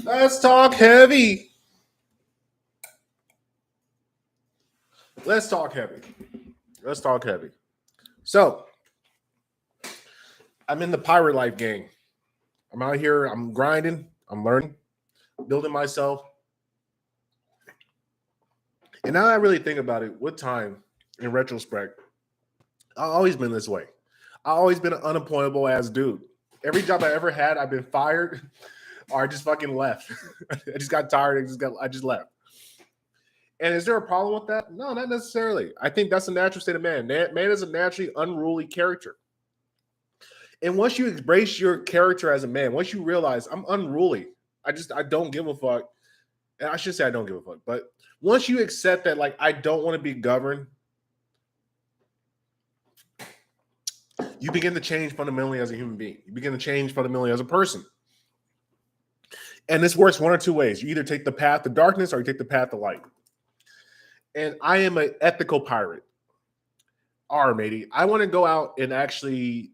Let's talk heavy. Let's talk heavy. Let's talk heavy. So, I'm in the pirate life gang. I'm out here, I'm grinding, I'm learning, building myself. And now I really think about it, with time, in retrospect, I've always been this way. I've always been an unemployable ass dude. Every job I ever had, I've been fired or I just fucking left. I just got tired. I just left. And is there a problem with that? No, not necessarily. I think that's a natural state of man. Man is a naturally unruly character. And once you embrace your character as a man, once you realize I'm unruly, I don't give a fuck. And I should say I don't give a fuck, but once you accept that, like, I don't want to be governed, you begin to change fundamentally as a human being. You begin to change fundamentally as a person. And this works one or two ways. You either take the path of darkness or you take the path of light. And I am an ethical pirate. Matey. I want to go out and actually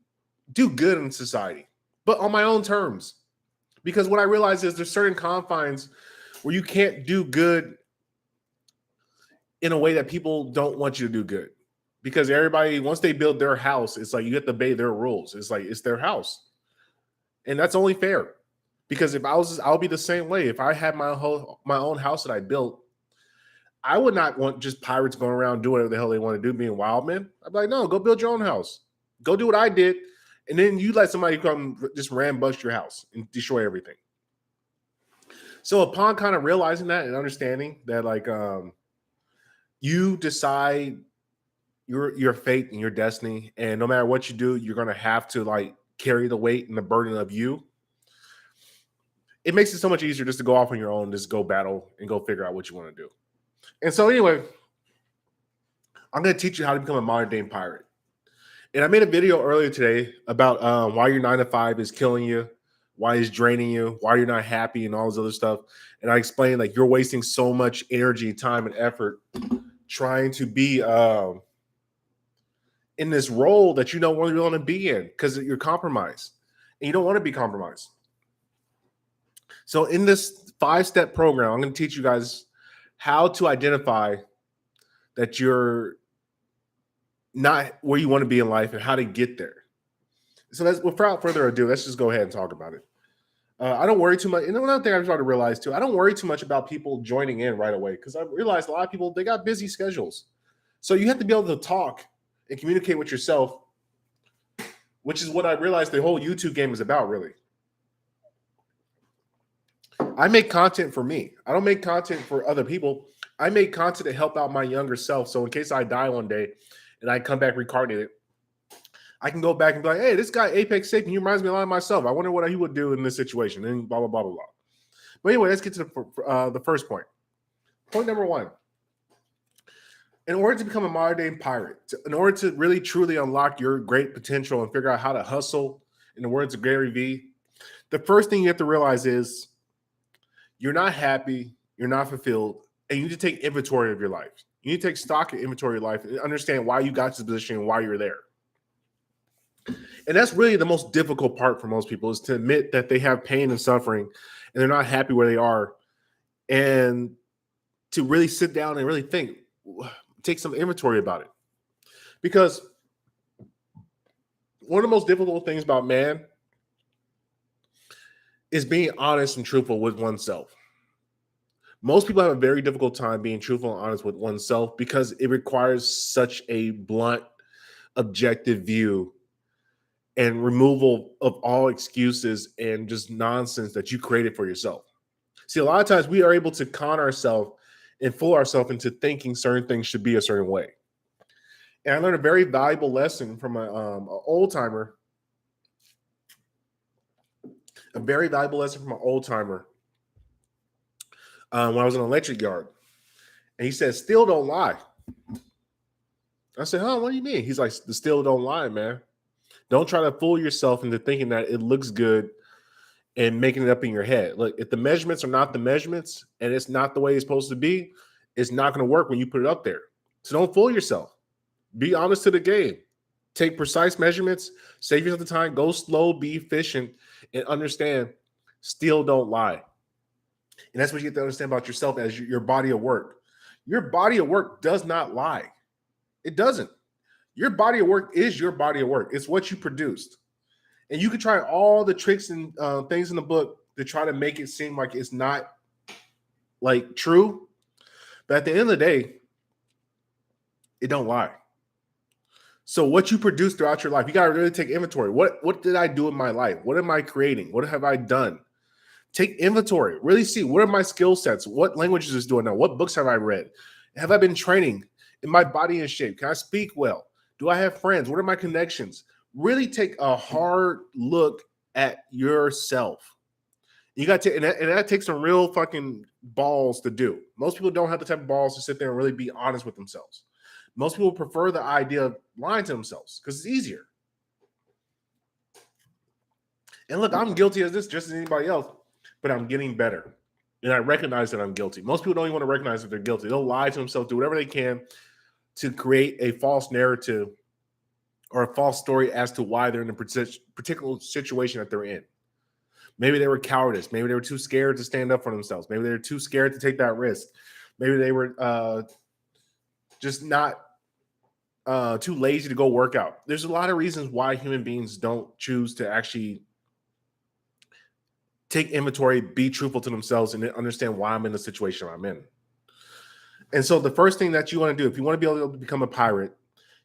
do good in society, but on my own terms. Because what I realize is there's certain confines where you can't do good in a way that people don't want you to do good. Because everybody, once they build their house, it's like you have to obey their rules. It's like it's their house. And that's only fair. Because if I'll be the same way. If I had my own house that I built, I would not want just pirates going around doing whatever the hell they want to do, being wild men. I'd be like, no, go build your own house. Go do what I did. And then you let somebody come just rambush your house and destroy everything. So upon kind of realizing that and understanding that, like, you decide your fate and your destiny, and no matter what you do, you're gonna have to like carry the weight and the burden of you. It makes it so much easier just to go off on your own, just go battle and go figure out what you want to do. And so anyway, I'm gonna teach you how to become a modern day pirate. And I made a video earlier today about why your 9 to 5 is killing you, why it's draining you, why you're not happy, and all this other stuff. And I explained like you're wasting so much energy, time, and effort trying to be in this role that you don't really want to be in because you're compromised and you don't want to be compromised. So in this 5-step program, I'm going to teach you guys how to identify that you're not where you want to be in life and how to get there. So without further ado, let's just go ahead and talk about it. I don't worry too much. And another thing I'm trying to realize too, I don't worry too much about people joining in right away because I realized a lot of people, they got busy schedules. So you have to be able to talk and communicate with yourself, which is what I realized the whole YouTube game is about, really. I make content for me. I don't make content for other people. I make content to help out my younger self. So in case I die one day and I come back reincarnated, I can go back and be like, hey, this guy Apex Sapien, he reminds me a lot of myself. I wonder what he would do in this situation, and blah, blah, blah, blah, blah. But anyway, let's get to the first point. Point number 1. In order to become a modern day pirate, in order to really truly unlock your great potential and figure out how to hustle, in the words of Gary Vee, the first thing you have to realize is you're not happy, you're not fulfilled, and you need to take inventory of your life. You need to take stock and inventory of your life and understand why you got to this position and why you're there. And that's really the most difficult part for most people, is to admit that they have pain and suffering and they're not happy where they are, and to really sit down and really think, take some inventory about it. Because one of the most difficult things about man is being honest and truthful with oneself. Most people have a very difficult time being truthful and honest with oneself because it requires such a blunt, objective view and removal of all excuses and just nonsense that you created for yourself. See, a lot of times we are able to con ourselves and fool ourselves into thinking certain things should be a certain way. And I learned a very valuable lesson from an old timer. A very valuable lesson from an old timer when I was in an electric yard. And he said, still don't lie. I said, huh, what do you mean? He's like, still don't lie, man. Don't try to fool yourself into thinking that it looks good and making it up in your head. Look, if the measurements are not the measurements and it's not the way it's supposed to be, it's not going to work when you put it up there. So don't fool yourself. Be honest to the game. Take precise measurements, save yourself the time, go slow, be efficient, and understand, still don't lie. And that's what you have to understand about yourself as your body of work. Your body of work does not lie. It doesn't. Your body of work is your body of work. It's what you produced. And you can try all the tricks and things in the book to try to make it seem like it's not like true. But at the end of the day, it don't lie. So what you produce throughout your life, you got to really take inventory. What did I do in my life? What am I creating? What have I done? Take inventory. Really see, what are my skill sets? What languages is doing now? What books have I read? Have I been training? In my body in shape? Can I speak well? Do I have friends? What are my connections? Really take a hard look at yourself. You got to, and that takes some real fucking balls to do. Most people don't have the type of balls to sit there and really be honest with themselves. Most people prefer the idea of lying to themselves because it's easier. And look, I'm guilty of this just as anybody else, but I'm getting better. And I recognize that I'm guilty. Most people don't even want to recognize that they're guilty. They'll lie to themselves, do whatever they can to create a false narrative or a false story as to why they're in a particular situation that they're in. Maybe they were cowardice. Maybe they were too scared to stand up for themselves. Maybe they were too scared to take that risk. Maybe they were just not too lazy to go work out. There's a lot of reasons why human beings don't choose to actually take inventory, be truthful to themselves, and understand why I'm in the situation I'm in. And so the first thing that you want to do, if you want to be able to become a pirate,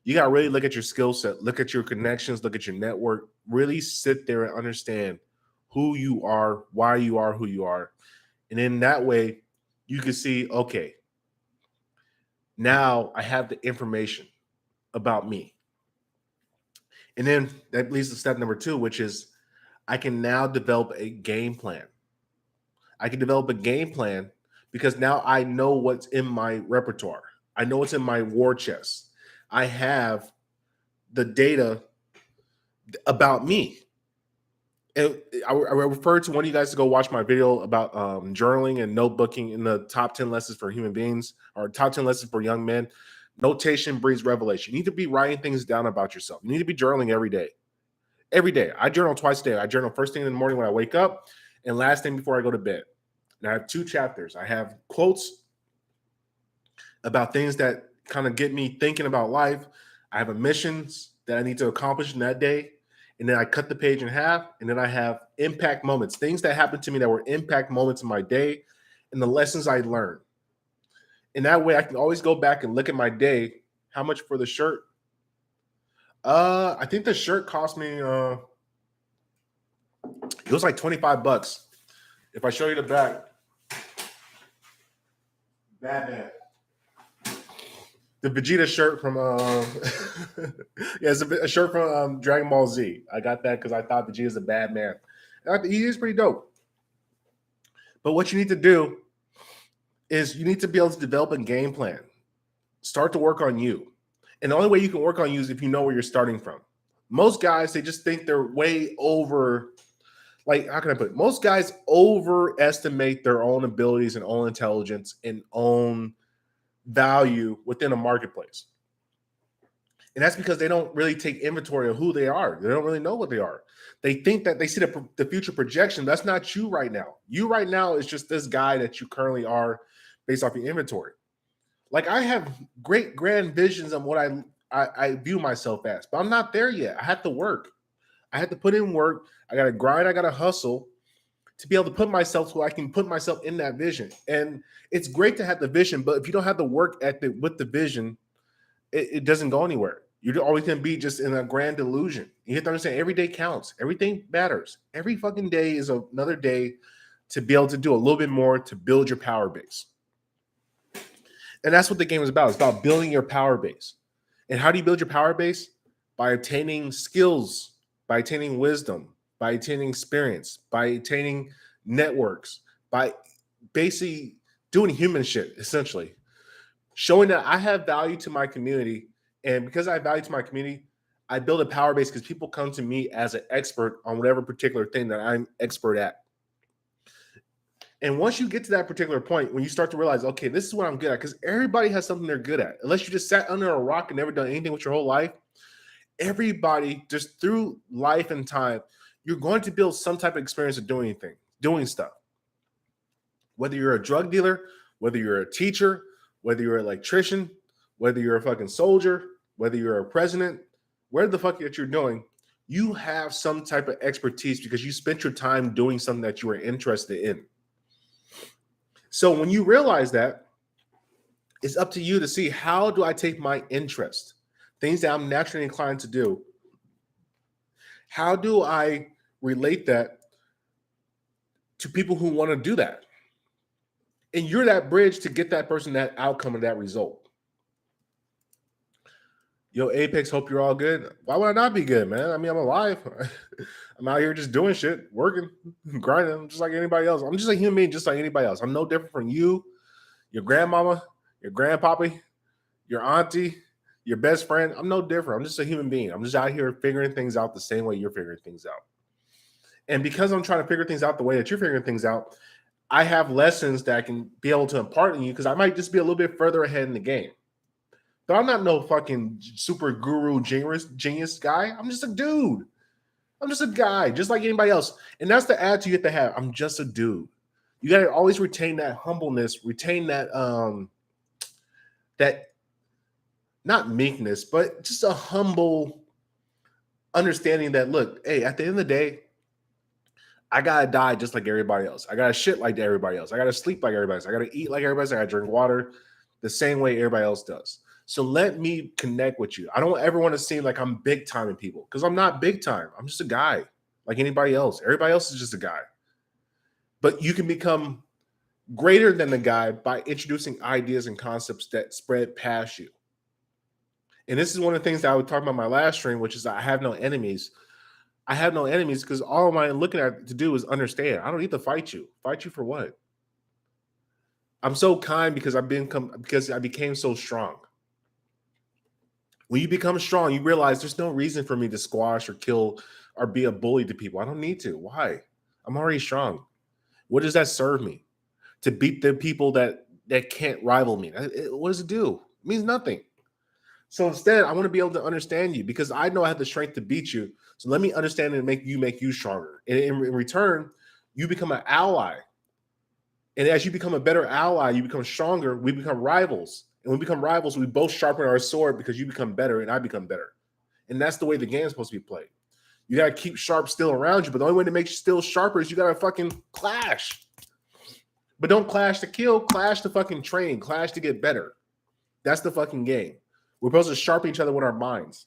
you got to really look at your skill set, look at your connections, look at your network, really sit there and understand who you are, why you are who you are. And in that way, you can see, okay, now I have the information about me. And then that leads to step number 2, which is I can now develop a game plan. I can develop a game plan because now I know what's in my repertoire. I know what's in my war chest. I have the data about me. And I refer to one of you guys to go watch my video about journaling and notebooking in the top 10 lessons for human beings or top 10 lessons for young men. Notation breeds revelation. You need to be writing things down about yourself. You need to be journaling every day. Every day. I journal twice a day. I journal first thing in the morning when I wake up and last thing before I go to bed. And I have 2 chapters. I have quotes about things that kind of get me thinking about life. I have missions that I need to accomplish in that day. And then I cut the page in half. And then I have impact moments, things that happened to me that were impact moments in my day and the lessons I learned. And that way I can always go back and look at my day. How much for the shirt? I think the shirt cost me, it was like $25. If I show you the back, Batman. The Vegeta shirt from yeah, it's a shirt from Dragon Ball Z. I got that because I thought Vegeta's a bad man. He is pretty dope. But what you need to do is you need to be able to develop a game plan. Start to work on you. And the only way you can work on you is if you know where you're starting from. Most guys, they just think they're way over, like, how can I put it? Most guys overestimate their own abilities and own intelligence and own value within a marketplace. And that's because they don't really take inventory of who they are. They don't really know what they are. They think that they see the future projection. That's not you right now. You right now is just this guy that you currently are based off your inventory. Like I have great grand visions on what I view myself as, but I'm not there yet. I have to work. I have to put in work. I got to grind. I got to hustle to be able to put myself so I can put myself in that vision. And it's great to have the vision, but if you don't have the work ethic with the vision, it doesn't go anywhere. You're always going to be just in a grand delusion. You have to understand every day counts. Everything matters. Every fucking day is another day to be able to do a little bit more to build your power base. And that's what the game is about. It's about building your power base. And how do you build your power base? By attaining skills, by attaining wisdom, by attaining experience, by attaining networks, by basically doing human shit, essentially. Showing that I have value to my community. And because I have value to my community, I build a power base because people come to me as an expert on whatever particular thing that I'm expert at. And once you get to that particular point, when you start to realize, okay, this is what I'm good at, because everybody has something they're good at. Unless you just sat under a rock and never done anything with your whole life, everybody just through life and time, you're going to build some type of experience of doing stuff. Whether you're a drug dealer, whether you're a teacher, whether you're an electrician, whether you're a fucking soldier, whether you're a president, where the fuck that you're doing, you have some type of expertise because you spent your time doing something that you were interested in. So when you realize that, it's up to you to see, how do I take my interest, things that I'm naturally inclined to do, how do I relate that to people who want to do that? And you're that bridge to get that person that outcome and that result. Yo, Apex, hope you're all good. Why would I not be good, man? I mean, I'm alive. I'm out here just doing shit, working, grinding. I'm just like anybody else. I'm just a human being, just like anybody else. I'm no different from you, your grandmama, your grandpappy, your auntie, your best friend. I'm no different. I'm just a human being. I'm just out here figuring things out the same way you're figuring things out. And because I'm trying to figure things out the way that you're figuring things out, I have lessons that I can be able to impart in you because I might just be a little bit further ahead in the game. But I'm not no fucking super guru genius guy. I'm just a dude. I'm just a guy, just like anybody else. And that's the attitude you have to have. I'm just a dude. You got to always retain that humbleness, retain that that not meekness, but just a humble understanding that, look, hey, at the end of the day, I gotta die just like everybody else. I gotta shit like everybody else. I gotta sleep like everybody else. I gotta eat like everybody else. I gotta drink water the same way everybody else does. So let me connect with you. I don't ever want to seem like I'm big time in people because I'm not big time. I'm just a guy like anybody else. Everybody else is just a guy. But you can become greater than the guy by introducing ideas and concepts that spread past you. And this is one of the things that I would talk about in my last stream, which is I have no enemies. I have no enemies because all am I looking at to do is understand. I don't need to fight you. Fight you for what? I'm so kind because I became so strong. When you become strong, you realize there's no reason for me to squash or kill or be a bully to people. I don't need to. Why? I'm already strong. What does that serve me? To beat the people that can't rival me. What does it do? It means nothing. So instead, I want to be able to understand you because I know I have the strength to beat you. So let me understand and make you stronger. And in return, you become an ally. And as you become a better ally, you become stronger. We become rivals. And when we become rivals, we both sharpen our sword because you become better and I become better. And that's the way the game is supposed to be played. You got to keep sharp still around you. But the only way to make you still sharper is you got to fucking clash. But don't clash to kill. Clash to fucking train. Clash to get better. That's the fucking game. We're supposed to sharpen each other with our minds.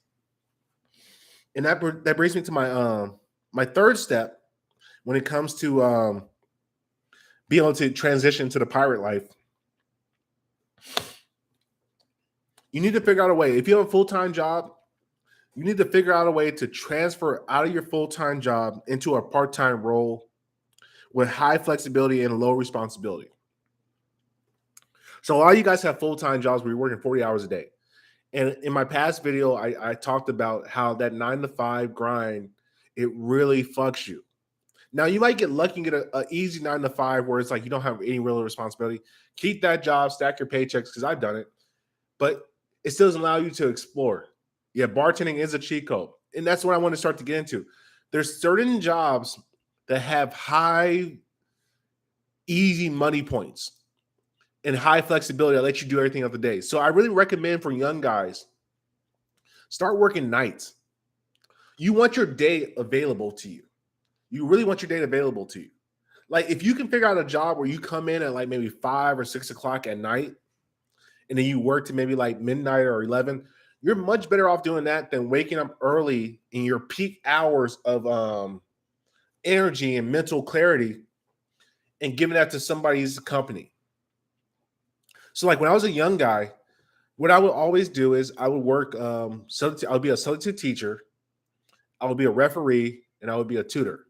And that brings me to my my third step when it comes to being able to transition to the pirate life. You need to figure out a way. If you have a full-time job, you need to figure out a way to transfer out of your full-time job into a part-time role with high flexibility and low responsibility. So a lot of you guys have full-time jobs where you're working 40 hours a day. And in my past video, I talked about how that 9-to-5 grind, it really fucks you. Now, you might get lucky and get an easy 9-to-5 where it's like you don't have any real responsibility. Keep that job, stack your paychecks, because I've done it. But it still doesn't allow you to explore. Yeah, bartending is a cheat code. And that's what I want to start to get into. There's certain jobs that have high, easy money points and high flexibility that let you do everything of the day. So I really recommend for young guys, start working nights. You want your day available to you. You really want your day available to you. Like if you can figure out a job where you come in at like maybe 5 or 6 o'clock at night and then you work to maybe like midnight or 11, you're much better off doing that than waking up early in your peak hours of energy and mental clarity and giving that to somebody's company. So like when I was a young guy, what I would always do is I would work, I would be a substitute teacher, I would be a referee, and I would be a tutor.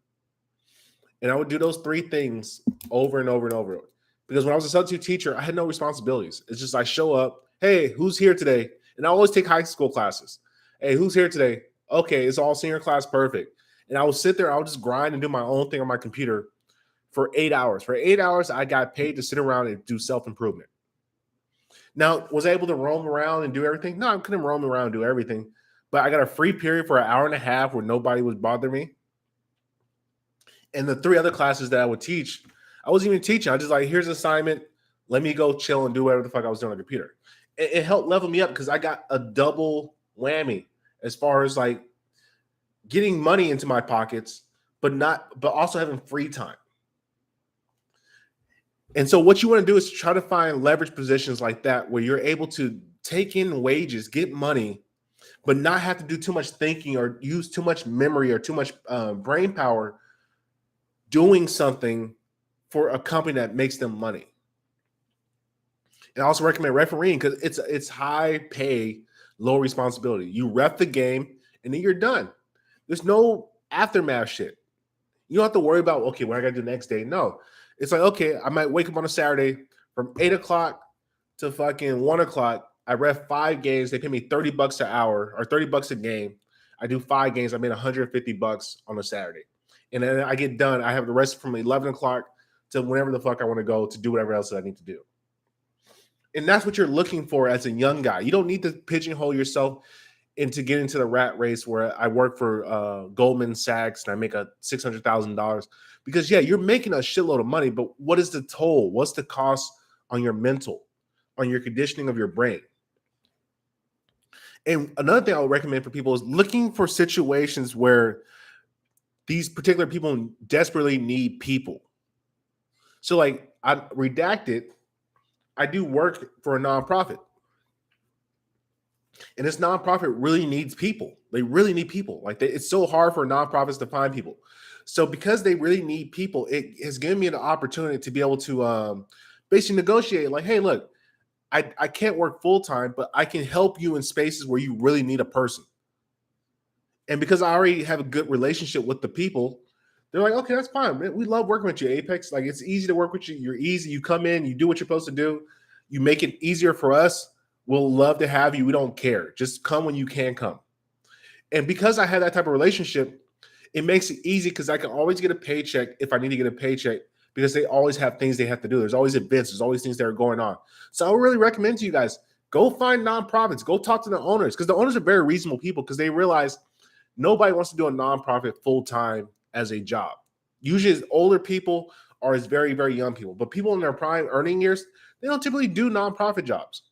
And I would do those 3 things over and over and over. Because when I was a substitute teacher, I had no responsibilities. It's just I show up, hey, who's here today? And I always take high school classes. Hey, who's here today? Okay, it's all senior class, perfect. And I would sit there, I would just grind and do my own thing on my computer for 8 hours. For 8 hours, I got paid to sit around and do self-improvement. Now, was I able to roam around and do everything? No, I couldn't roam around and do everything. But I got a free period for an hour and a half where nobody would bother me. And the 3 other classes that I would teach, I wasn't even teaching. I just like, here's an assignment. Let me go chill and do whatever the fuck I was doing on the computer. It helped level me up because I got a double whammy as far as like getting money into my pockets, but also having free time. And so what you want to do is try to find leverage positions like that where you're able to take in wages, get money, but not have to do too much thinking or use too much memory or too much brain power doing something for a company that makes them money. And I also recommend refereeing because it's high pay, low responsibility. You ref the game and then you're done. There's no aftermath shit. You don't have to worry about, okay, what I got to do the next day. No. It's like, okay, I might wake up on a Saturday from 8 o'clock to fucking 1 o'clock. I ref 5 games. They pay me $30 an hour or $30 a game. I do 5 games. I made $150 on a Saturday. And then I get done. I have the rest from 11 o'clock to whenever the fuck I want to go to do whatever else that I need to do. And that's what you're looking for as a young guy. You don't need to pigeonhole yourself into getting into the rat race where I work for Goldman Sachs and I make $600,000. Because, yeah, you're making a shitload of money, but what is the toll? What's the cost on your mental, on your conditioning of your brain? And another thing I would recommend for people is looking for situations where these particular people desperately need people. So, like, I redacted, I do work for a nonprofit. And this nonprofit really needs people. They really need people. Like, it's so hard for nonprofits to find people. So because they really need people, it has given me an opportunity to be able to basically negotiate like, hey, look, I can't work full time, but I can help you in spaces where you really need a person. And because I already have a good relationship with the people, they're like, okay, that's fine. Man. We love working with you, Apex. Like, it's easy to work with you. You're easy. You come in, you do what you're supposed to do. You make it easier for us. We'll love to have you. We don't care. Just come when you can come. And because I have that type of relationship, it makes it easy because I can always get a paycheck if I need to get a paycheck because they always have things they have to do. There's always events. There's always things that are going on. So I would really recommend to you guys, go find nonprofits. Go talk to the owners because the owners are very reasonable people because they realize nobody wants to do a nonprofit full-time as a job. Usually it's older people or it's very, very young people. But people in their prime earning years, they don't typically do nonprofit jobs.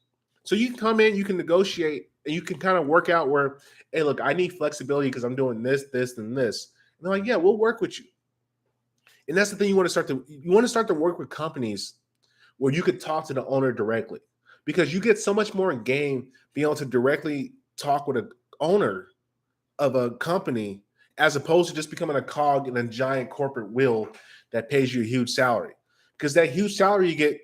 So you can come in, you can negotiate, and you can kind of work out where, hey, look, I need flexibility because I'm doing this, this, and this. And they're like, yeah, we'll work with you. And that's the thing you want to start to work with companies where you could talk to the owner directly because you get so much more in game being able to directly talk with an owner of a company as opposed to just becoming a cog in a giant corporate wheel that pays you a huge salary. Because that huge salary you get,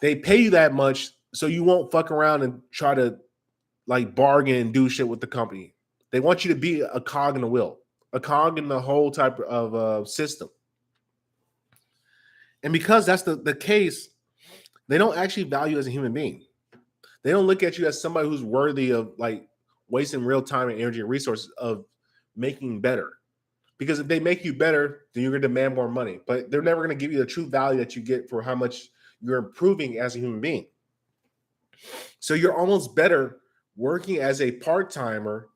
they pay you that much so you won't fuck around and try to like bargain and do shit with the company. They want you to be a cog in the wheel, a cog in the whole type of system. And because that's the case, they don't actually value you as a human being. They don't look at you as somebody who's worthy of like wasting real time and energy and resources of making better. Because if they make you better, then you're going to demand more money. But they're never going to give you the true value that you get for how much you're improving as a human being. So you're almost better working as a part-timer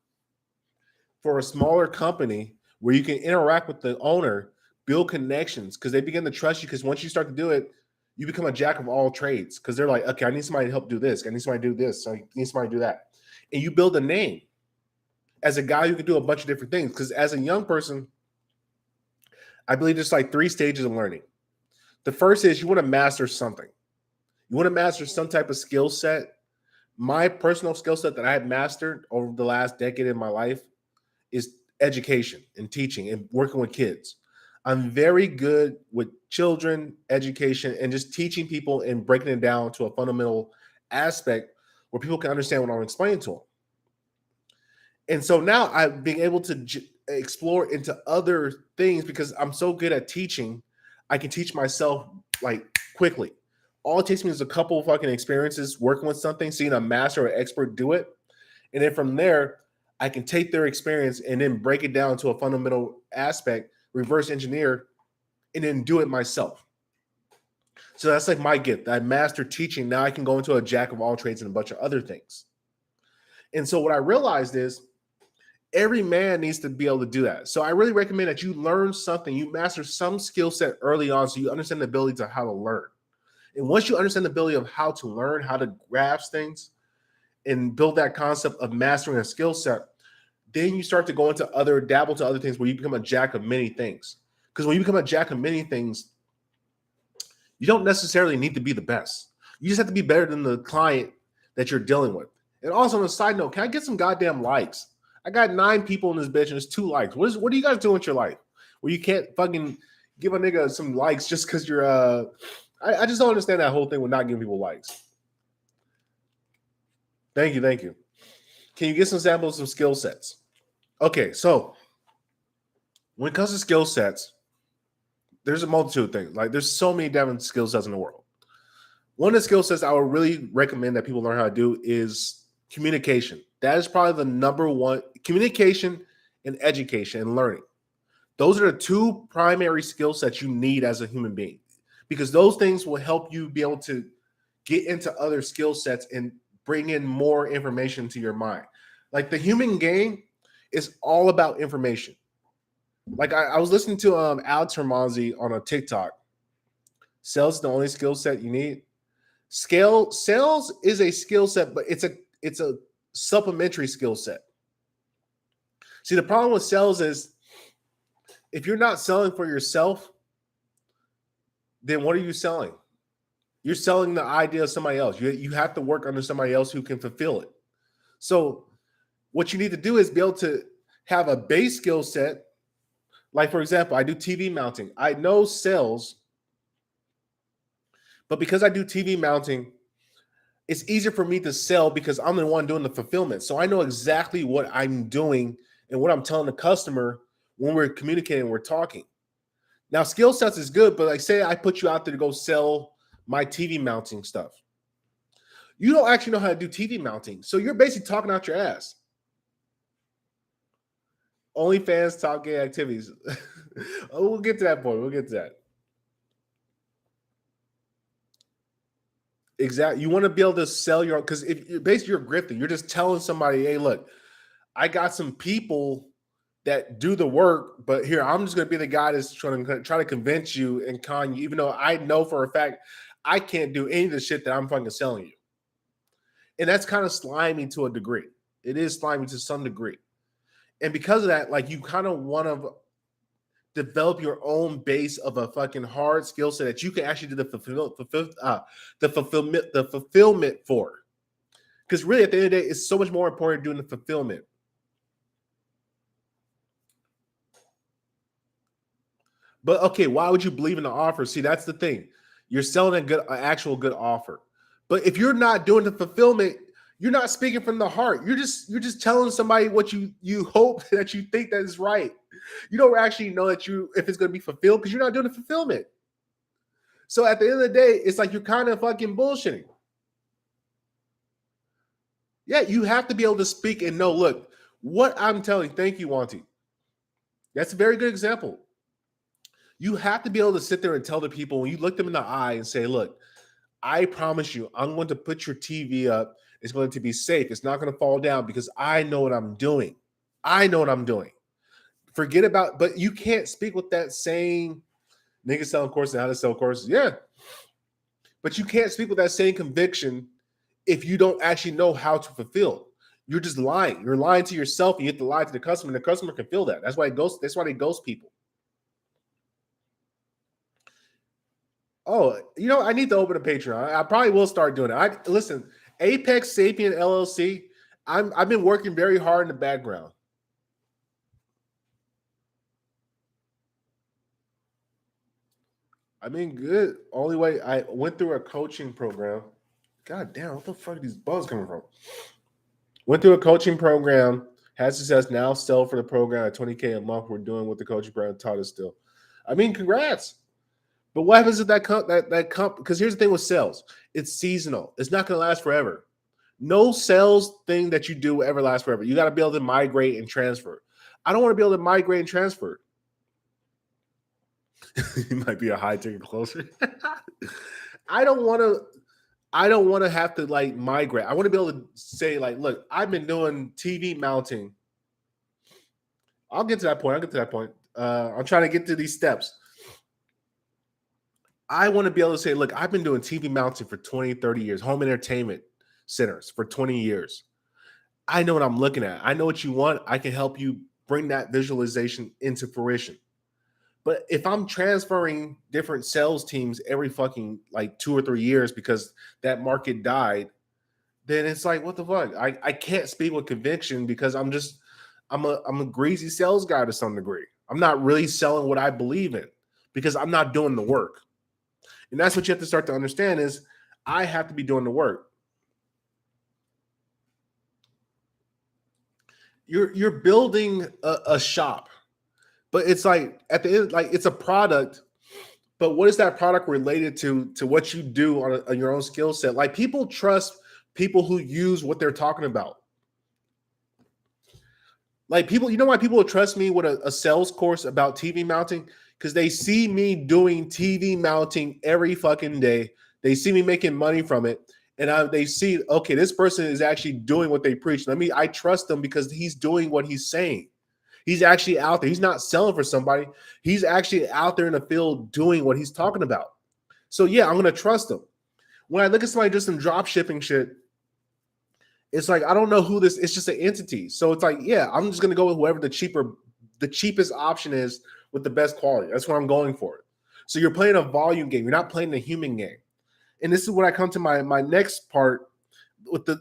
for a smaller company where you can interact with the owner, build connections because they begin to trust you because once you start to do it, you become a jack of all trades because they're like, okay, I need somebody to help do this. I need somebody to do this. I need somebody to do that. And you build a name as a guy who can do a bunch of different things because as a young person, I believe there's like 3 stages of learning. The first is you want to master something. You want to master some type of skill set. My personal skill set that I have mastered over the last decade in my life is education and teaching and working with kids. I'm very good with children, education, and just teaching people and breaking it down to a fundamental aspect where people can understand what I'm explaining to them. And so now I'm being able to explore into other things because I'm so good at teaching. I can teach myself like quickly. All it takes me is a couple of fucking experiences working with something, seeing a master or expert do it. And then from there, I can take their experience and then break it down to a fundamental aspect, reverse engineer, and then do it myself. So that's like my gift. I master teaching. Now I can go into a jack of all trades and a bunch of other things. And so what I realized is Every man needs to be able to do that. So I really recommend that you learn something, you master some skill set early on so you understand the ability to how to learn. And once you understand the ability of how to learn, how to grasp things, and build that concept of mastering a skill set, then you start to go into dabble to other things where you become a jack of many things. Because when you become a jack of many things, you don't necessarily need to be the best. You just have to be better than the client that you're dealing with. And also on a side note, can I get some goddamn likes? I got 9 people in this bitch and it's 2 likes. What are you guys doing with your life? Where you can't fucking give a nigga some likes just because you're I just don't understand that whole thing with not giving people likes. Thank you. Can you get some samples of skill sets? Okay, so when it comes to skill sets, there's a multitude of things. Like there's so many different skill sets in the world. One of the skill sets I would really recommend that people learn how to do is communication. That is probably the number one. Communication and education and learning. Those are the 2 primary skill sets you need as a human being, because those things will help you be able to get into other skill sets and bring in more information to your mind. Like the human game is all about information. Like I was listening to Alex Hermanzi on a TikTok. Sales is the only skill set you need. Sales is a skill set, but it's a supplementary skill set. See, the problem with sales is if you're not selling for yourself, then what are you selling? You're selling the idea of somebody else. You have to work under somebody else who can fulfill it. So what you need to do is be able to have a base skill set. Like, for example, I do TV mounting. I know sales, but because I do TV mounting, it's easier for me to sell because I'm the one doing the fulfillment. So I know exactly what I'm doing and what I'm telling the customer when we're communicating, we're talking. Now, skill sets is good, but like say I put you out there to go sell my TV mounting stuff. You don't actually know how to do TV mounting. So you're basically talking out your ass. OnlyFans top gay activities. We'll get to that point. We'll get to that. Exactly. You want to be able to sell your own, because if you're basically you're grifting, you're just telling somebody, hey, look, I got some people that do the work, but here I'm just going to be the guy that's trying to convince you and con you, even though I know for a fact I can't do any of the shit that I'm fucking selling you. And that's kind of slimy to a degree. It is slimy to some degree. And because of that, like you kind of want to develop your own base of a fucking hard skill set that you can actually do the fulfillment for. Because really, at the end of the day, it's so much more important doing the fulfillment. But okay, why would you believe in the offer? See, that's the thing. You're selling an actual good offer. But if you're not doing the fulfillment, you're not speaking from the heart. You're just telling somebody what you hope that you think that is right. You don't actually know that if it's going to be fulfilled because you're not doing the fulfillment. So at the end of the day, it's like you're kind of fucking bullshitting. Yeah, you have to be able to speak and know, look, what I'm telling. Thank you, Wanty. That's a very good example. You have to be able to sit there and tell the people when you look them in the eye and say, look, I promise you, I'm going to put your TV up. It's going to be safe. It's not going to fall down because I know what I'm doing. I know what I'm doing. Forget about, but you can't speak with that same niggas selling courses and how to sell courses. Yeah. But you can't speak with that same conviction if you don't actually know how to fulfill. You're just lying. You're lying to yourself and you have to lie to the customer, and the customer can feel that. That's why they ghost people. Oh, I need to open a Patreon. I probably will start doing it. Listen, Apex Sapien LLC. I've been working very hard in the background. I mean, good. Only way I went through a coaching program. God damn, what the fuck are these bugs coming from? Went through a coaching program, had success. Now sell for the program at $20K a month. We're doing what the coaching program taught us still. I mean, congrats. But what happens if that because here's the thing with sales, it's seasonal. It's not going to last forever. No sales thing that you do will ever last forever. You got to be able to migrate and transfer. I don't want to be able to migrate and transfer. You might be a high ticket closer. I don't want to have to like migrate. I want to be able to say like, look, I've been doing TV mounting I'll get to that point. I'm trying to get to these steps. I want to be able to say, look, I've been doing TV mounting for 20, 30 years, home entertainment centers for 20 years. I know what I'm looking at. I know what you want. I can help you bring that visualization into fruition. But if I'm transferring different sales teams every fucking like 2 or 3 years because that market died, then it's like, what the fuck? I can't speak with conviction because I'm a greasy sales guy to some degree. I'm not really selling what I believe in because I'm not doing the work. And that's what you have to start to understand is I have to be doing the work. You're building a shop, but it's like at the end, like it's a product. But what is that product related to what you do on your own skill set? Like people trust people who use what they're talking about. Like people, you know why people will trust me with a sales course about TV mounting? Because they see me doing TV mounting every fucking day. They see me making money from it. And they see, okay, this person is actually doing what they preach. I trust them because he's doing what he's saying. He's actually out there. He's not selling for somebody. He's actually out there in the field doing what he's talking about. So yeah, I'm going to trust him. When I look at somebody just some drop shipping shit, it's like, I don't know who this, it's just an entity. So it's like, yeah, I'm just going to go with whoever the cheapest option is with the best quality. That's what I'm going for. So you're playing a volume game. You're not playing a human game. And this is when I come to my next part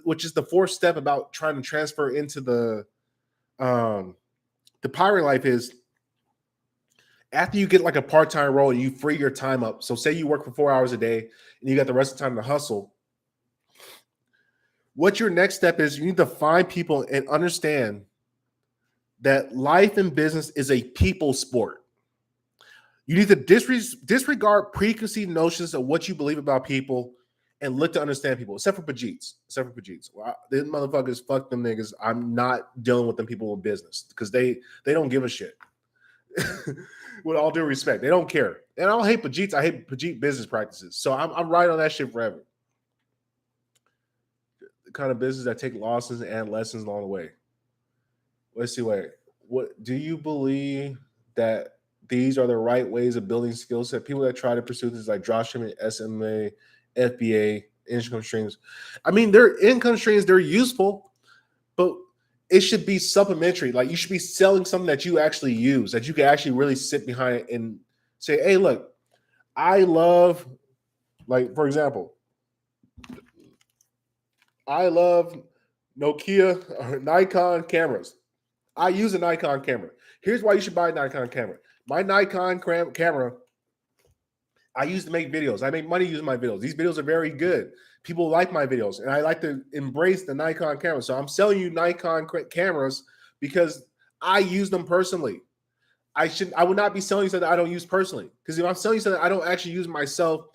which is the fourth step about trying to transfer into the pirate life is after you get like a part-time role and you free your time up. So say you work for 4 hours a day and you got the rest of the time to hustle. What your next step is, you need to find people and understand that life and business is a people sport. You need to disregard preconceived notions of what you believe about people and look to understand people, except for Pajeets. Well, these motherfuckers, fuck them niggas. I'm not dealing with them people in business because they don't give a shit. With all due respect, they don't care. And I don't hate Pajeets. I hate Pajeet business practices. So I'm right on that shit forever. The kind of business that take losses and lessons along the way. Let's see. Wait, what do you believe that these are the right ways of building skill set? People that try to pursue this like dropshipping, SMA, FBA, income streams. I mean, they're income streams. They're useful, but it should be supplementary. Like you should be selling something that you actually use, that you can actually really sit behind and say, hey, look, I love, like, for example, I love Nokia or Nikon cameras. I use a Nikon camera. Here's why you should buy a Nikon camera. My Nikon camera, I use to make videos. I make money using my videos. These videos are very good. People like my videos, and I like to embrace the Nikon camera. So I'm selling you Nikon cameras because I use them personally. I would not be selling you something I don't use personally. Because if I'm selling you something I don't actually use myself,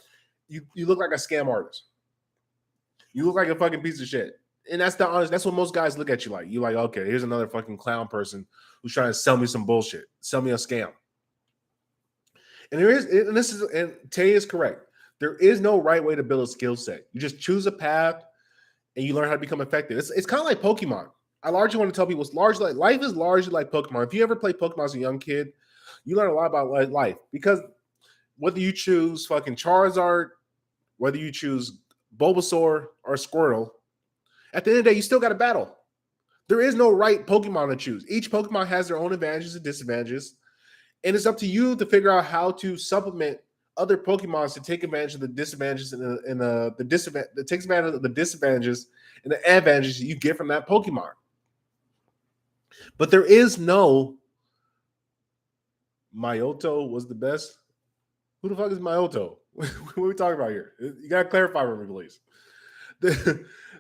you look like a scam artist. You look like a fucking piece of shit. And that's the honest. That's what most guys look at you like. You're like, okay, here's another fucking clown person who's trying to sell me some bullshit, sell me a scam. And and Tay is correct. There is no right way to build a skill set. You just choose a path and you learn how to become effective. It's kind of like Pokemon. I largely want to tell people life is largely like Pokemon. If you ever play Pokemon as a young kid, you learn a lot about life because whether you choose fucking Charizard, whether you choose Bulbasaur or Squirtle, at the end of the day, you still got to battle. There is no right Pokemon to choose. Each Pokemon has their own advantages and disadvantages. And it's up to you to figure out how to supplement other Pokemons to take advantage of the disadvantages and the disadvantage that takes advantage of the disadvantages and the advantages you get from that Pokemon. But there is no Myoto was the best. Who the fuck is Myoto? What are we talking about here? You gotta clarify for me, please.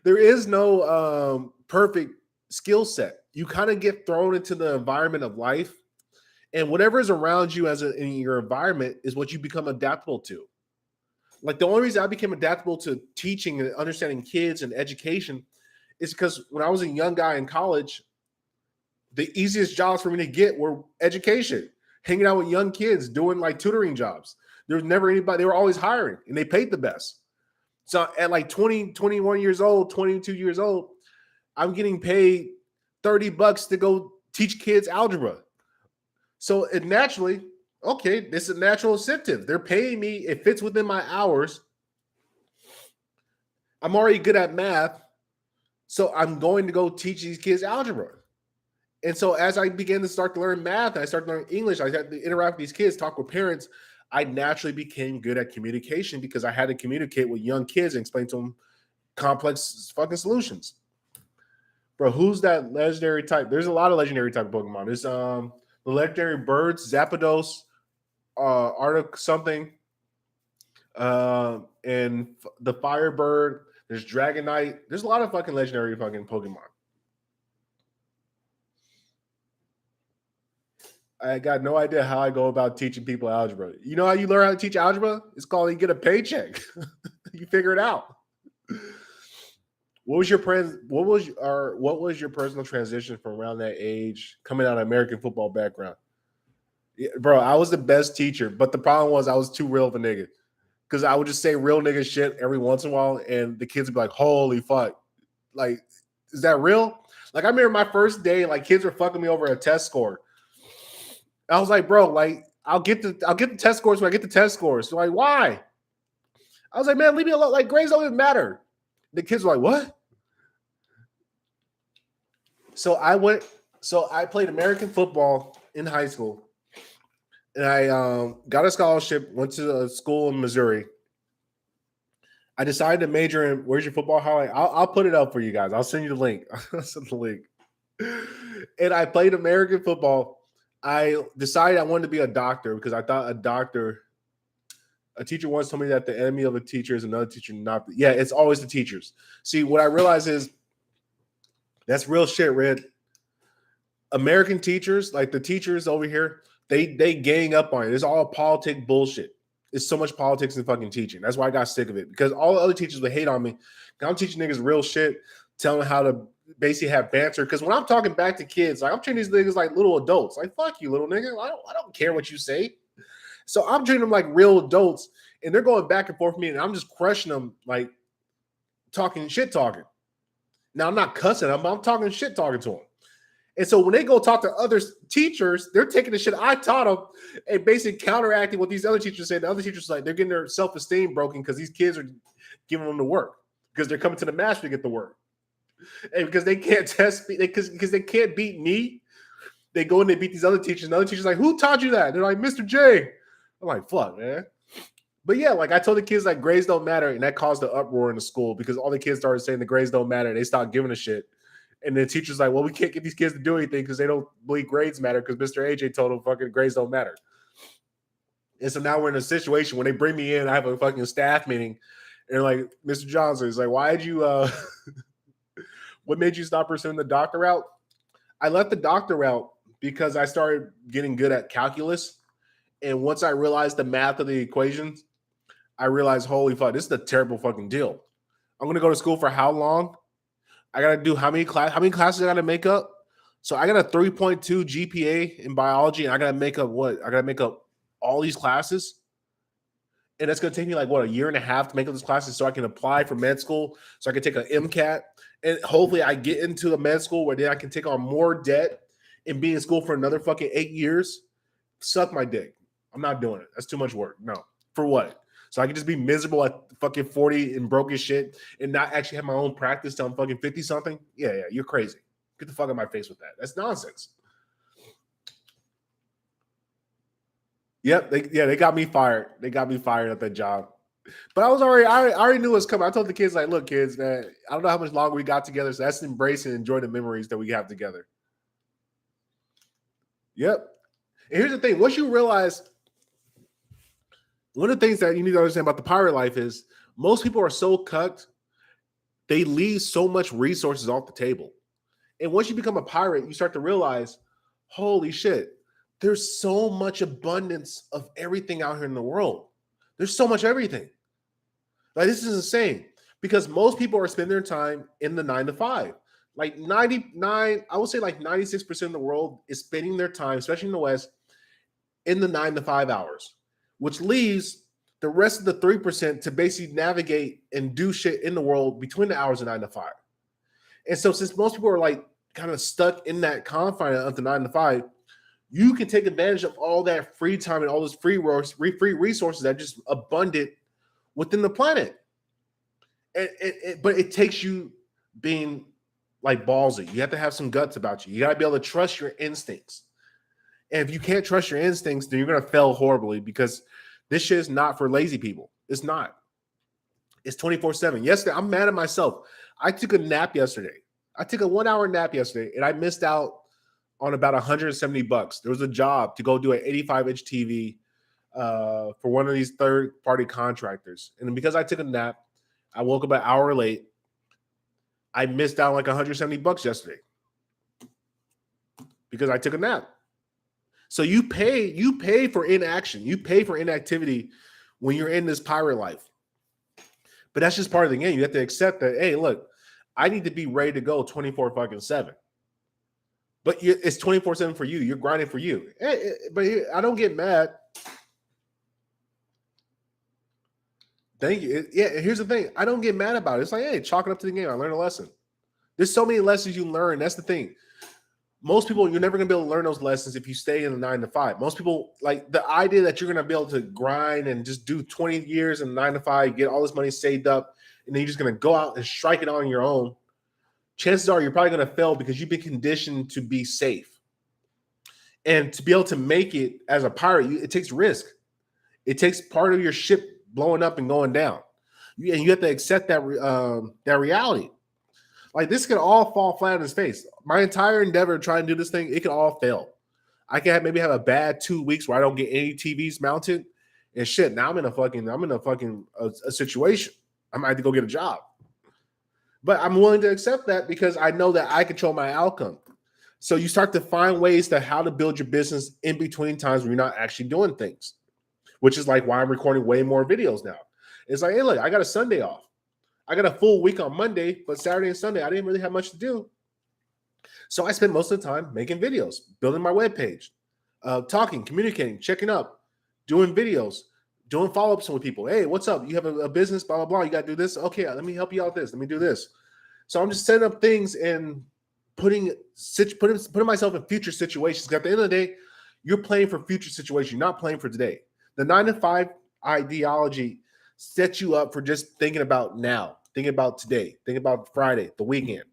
There is no perfect skill set. You kind of get thrown into the environment of life. And whatever is around you in your environment is what you become adaptable to. Like the only reason I became adaptable to teaching and understanding kids and education is because when I was a young guy in college, the easiest jobs for me to get were education, hanging out with young kids, doing like tutoring jobs. There was never anybody, they were always hiring and they paid the best. So at like 20, 21 years old, 22 years old, I'm getting paid $30 to go teach kids algebra. So it naturally, okay, this is a natural incentive. They're paying me. It fits within my hours. I'm already good at math. So I'm going to go teach these kids algebra. And so as I began to start to learn math, and I started learning English, I had to interact with these kids, talk with parents. I naturally became good at communication because I had to communicate with young kids and explain to them complex fucking solutions. Bro, who's that legendary type? There's a lot of legendary type of Pokemon. There's the legendary birds, Zapdos, Arctic something, and the Firebird. There's Dragonite. There's a lot of fucking legendary fucking Pokemon. I got no idea how I go about teaching people algebra. You know how you learn how to teach algebra? It's called you get a paycheck. You figure it out. What was your personal transition from around that age, coming out of American football background? Yeah, bro, I was the best teacher, but the problem was I was too real of a nigga. Because I would just say real nigga shit every once in a while, and the kids would be like, holy fuck. Like, is that real? Like, I remember my first day, like kids were fucking me over a test score. I was like, bro, like, I'll get the test scores when I get the test scores. So like, why? I was like, man, leave me alone. Like, grades don't even matter. The kids were like, what? So I played American football in high school. And I got a scholarship, went to a school in Missouri. I decided to major in, where's your football highlight? I'll put it up for you guys. I'll send you the link. I'll send the link. And I played American football. I decided I wanted to be a doctor because I thought a teacher once told me that the enemy of a teacher is another teacher not. Yeah, it's always the teachers. See, what I realize is that's real shit, Red. American teachers, like the teachers over here, they gang up on it. It's all politic bullshit. It's so much politics in fucking teaching. That's why I got sick of it because all the other teachers would hate on me. I'm teaching niggas real shit, telling them how to basically have banter. Because when I'm talking back to kids, like I'm treating these niggas like little adults. Like, fuck you, little nigga. I don't care what you say. So I'm treating them like real adults, and they're going back and forth with me, and I'm just crushing them, like shit talking. Now I'm not cussing them, but I'm talking shit talking to them. And so when they go talk to other teachers, they're taking the shit I taught them and basically counteracting what these other teachers say. The other teachers like they're getting their self-esteem broken because these kids are giving them the work because they're coming to the match to get the work. And because they can't test me, because they can't beat me, they go and they beat these other teachers. And the other teachers like, who taught you that? They're like, Mr. J. I'm like, fuck, man. But yeah, like I told the kids like grades don't matter, and that caused the uproar in the school because all the kids started saying the grades don't matter. And they stopped giving a shit. And the teacher's like, well, we can't get these kids to do anything because they don't believe grades matter because Mr. AJ told them fucking grades don't matter. And so now we're in a situation when they bring me in, I have a fucking staff meeting, and like, Mr. Johnson is like, why did you, what made you stop pursuing the doctor route? I left the doctor route because I started getting good at calculus. And once I realized the math of the equations, I realized, holy fuck, this is a terrible fucking deal. I'm going to go to school for how long? I got to do how many classes I got to make up? So I got a 3.2 GPA in biology, and I got to make up what? I got to make up all these classes. And that's going to take me like, what, a year and a half to make up these classes so I can apply for med school, so I can take an MCAT. And hopefully I get into a med school where then I can take on more debt and be in school for another fucking 8 years. Suck my dick. I'm not doing it. That's too much work. No. For what? So I can just be miserable at fucking 40 and broke as shit and not actually have my own practice till I'm fucking 50 something. Yeah, you're crazy. Get the fuck out of my face with that. That's nonsense. Yep, they got me fired. They got me fired at that job. But I already knew it was coming. I told the kids, like, look, kids, man, I don't know how much longer we got together. So let's embrace and enjoy the memories that we have together. Yep. And here's the thing. Once you realize, one of the things that you need to understand about the pirate life is most people are so cucked, they leave so much resources off the table. And once you become a pirate, you start to realize, holy shit, there's so much abundance of everything out here in the world. There's so much everything. Like, this is insane because most people are spending their time in the 9 to 5. Like 99, I would say like 96% of the world is spending their time, especially in the West, in the 9 to 5 hours, which leaves the rest of the 3% to basically navigate and do shit in the world between the hours of 9 to 5. And so since most people are like kind of stuck in that confine of the 9 to 5, You can take advantage of all that free time and all those free resources that are just abundant within the planet. But it takes you being like ballsy. You have to have some guts about you. You got to be able to trust your instincts. And if you can't trust your instincts, then you're going to fail horribly, because this shit is not for lazy people. It's not. It's 24/7. Yesterday, I'm mad at myself. I took a nap yesterday. I took a 1 hour nap yesterday, and I missed out on about $170. There was a job to go do an 85-inch TV for one of these third-party contractors. And because I took a nap, I woke up an hour late. I missed out like $170 yesterday because I took a nap. So you pay for inaction. You pay for inactivity when you're in this pirate life. But that's just part of the game. You have to accept that, hey, look, I need to be ready to go 24/7. But it's 24/7 for you. You're grinding for you. But I don't get mad. Thank you. Yeah, here's the thing. I don't get mad about it. It's like, hey, chalk it up to the game. I learned a lesson. There's so many lessons you learn. That's the thing. Most people, you're never going to be able to learn those lessons if you stay in the 9 to 5. Most people, like the idea that you're going to be able to grind and just do 20 years in 9 to 5, get all this money saved up, and then you're just going to go out and strike it on your own. Chances are you're probably going to fail because you've been conditioned to be safe. And to be able to make it as a pirate, it takes risk. It takes part of your ship blowing up and going down. And you have to accept that reality. Like, this could all fall flat on his face. My entire endeavor to try and do this thing, it could all fail. I can maybe have a bad 2 weeks where I don't get any TVs mounted, and shit. Now I'm in a fucking situation. I might have to go get a job. But I'm willing to accept that because I know that I control my outcome. So you start to find ways to how to build your business in between times when you're not actually doing things, which is like why I'm recording way more videos now. It's like, hey, look, I got a Sunday off. I got a full week on Monday, but Saturday and Sunday, I didn't really have much to do. So I spent most of the time making videos, building my webpage, talking, communicating, checking up, doing videos, doing follow-ups with people. Hey, what's up? You have a business, blah, blah, blah. You got to do this. Okay, let me help you out this. Let me do this. So I'm just setting up things and putting myself in future situations. Because at the end of the day, you're playing for future situations. You're not playing for today. The 9 to 5 ideology sets you up for just thinking about now, thinking about today, thinking about Friday, the weekend.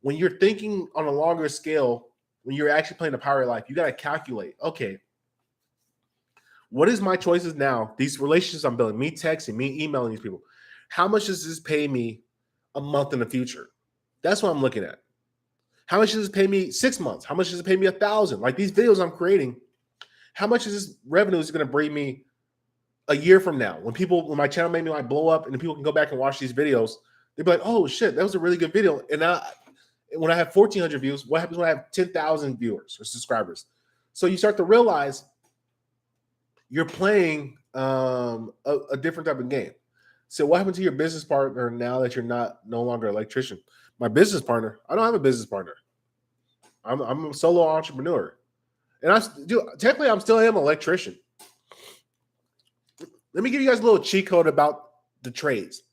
When you're thinking on a longer scale, when you're actually playing a pirate life, you got to calculate, okay, what is my choices now? These relationships I'm building, me texting, me emailing these people, how much does this pay me a month in the future? That's what I'm looking at. How much does this pay me 6 months? How much does it pay me 1,000? Like these videos I'm creating, how much is this revenue is going to bring me a year from now? When my channel maybe might blow up and people can go back and watch these videos, they'd be like, oh shit, that was a really good video. And when I have 1,400 views, what happens when I have 10,000 viewers or subscribers? So you start to realize you're playing a different type of game. So what happened to your business partner now that you're no longer an electrician? My business partner, I don't have a business partner. I'm a solo entrepreneur. And technically I'm still an electrician. Let me give you guys a little cheat code about the trades.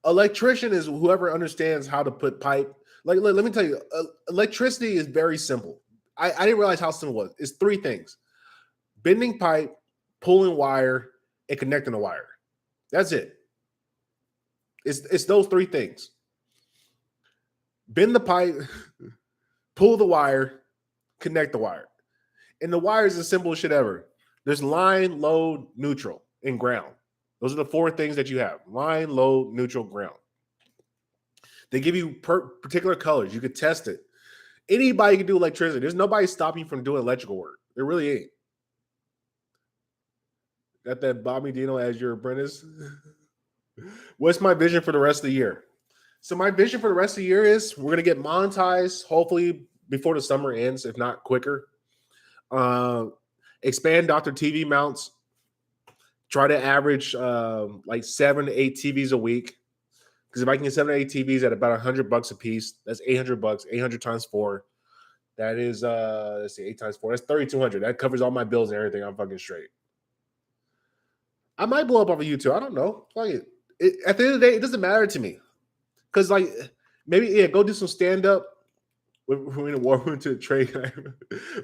Electrician is whoever understands how to put pipe. Like, let me tell you, electricity is very simple. I didn't realize how simple it was. It's 3 things: bending pipe, pulling wire, and connecting the wire. That's it. It's those 3 things. Bend the pipe, pull the wire, connect the wire. And the wire is the simplest shit ever. There's line, load, neutral, and ground. Those are the 4 things that you have: line, load, neutral, ground. They give you particular colors. You could test it. Anybody can do electricity. There's nobody stopping you from doing electrical work. There really ain't. Got that Bobby Dino as your apprentice? What's my vision for the rest of the year? So my vision for the rest of the year is we're going to get monetized, hopefully before the summer ends, if not quicker. Expand Dr. TV mounts. Try to average like 7 to 8 TVs a week. Because if I can get 7 to 8 TVs at about $100 a piece, that's $800. 800 times 4. That is, let's see, 8 times 4. That's $3,200. That covers all my bills and everything. I'm fucking straight. I might blow up off of YouTube. I don't know. Like at the end of the day, it doesn't matter to me. Because like maybe go do some stand-up. we're in a war room to trade.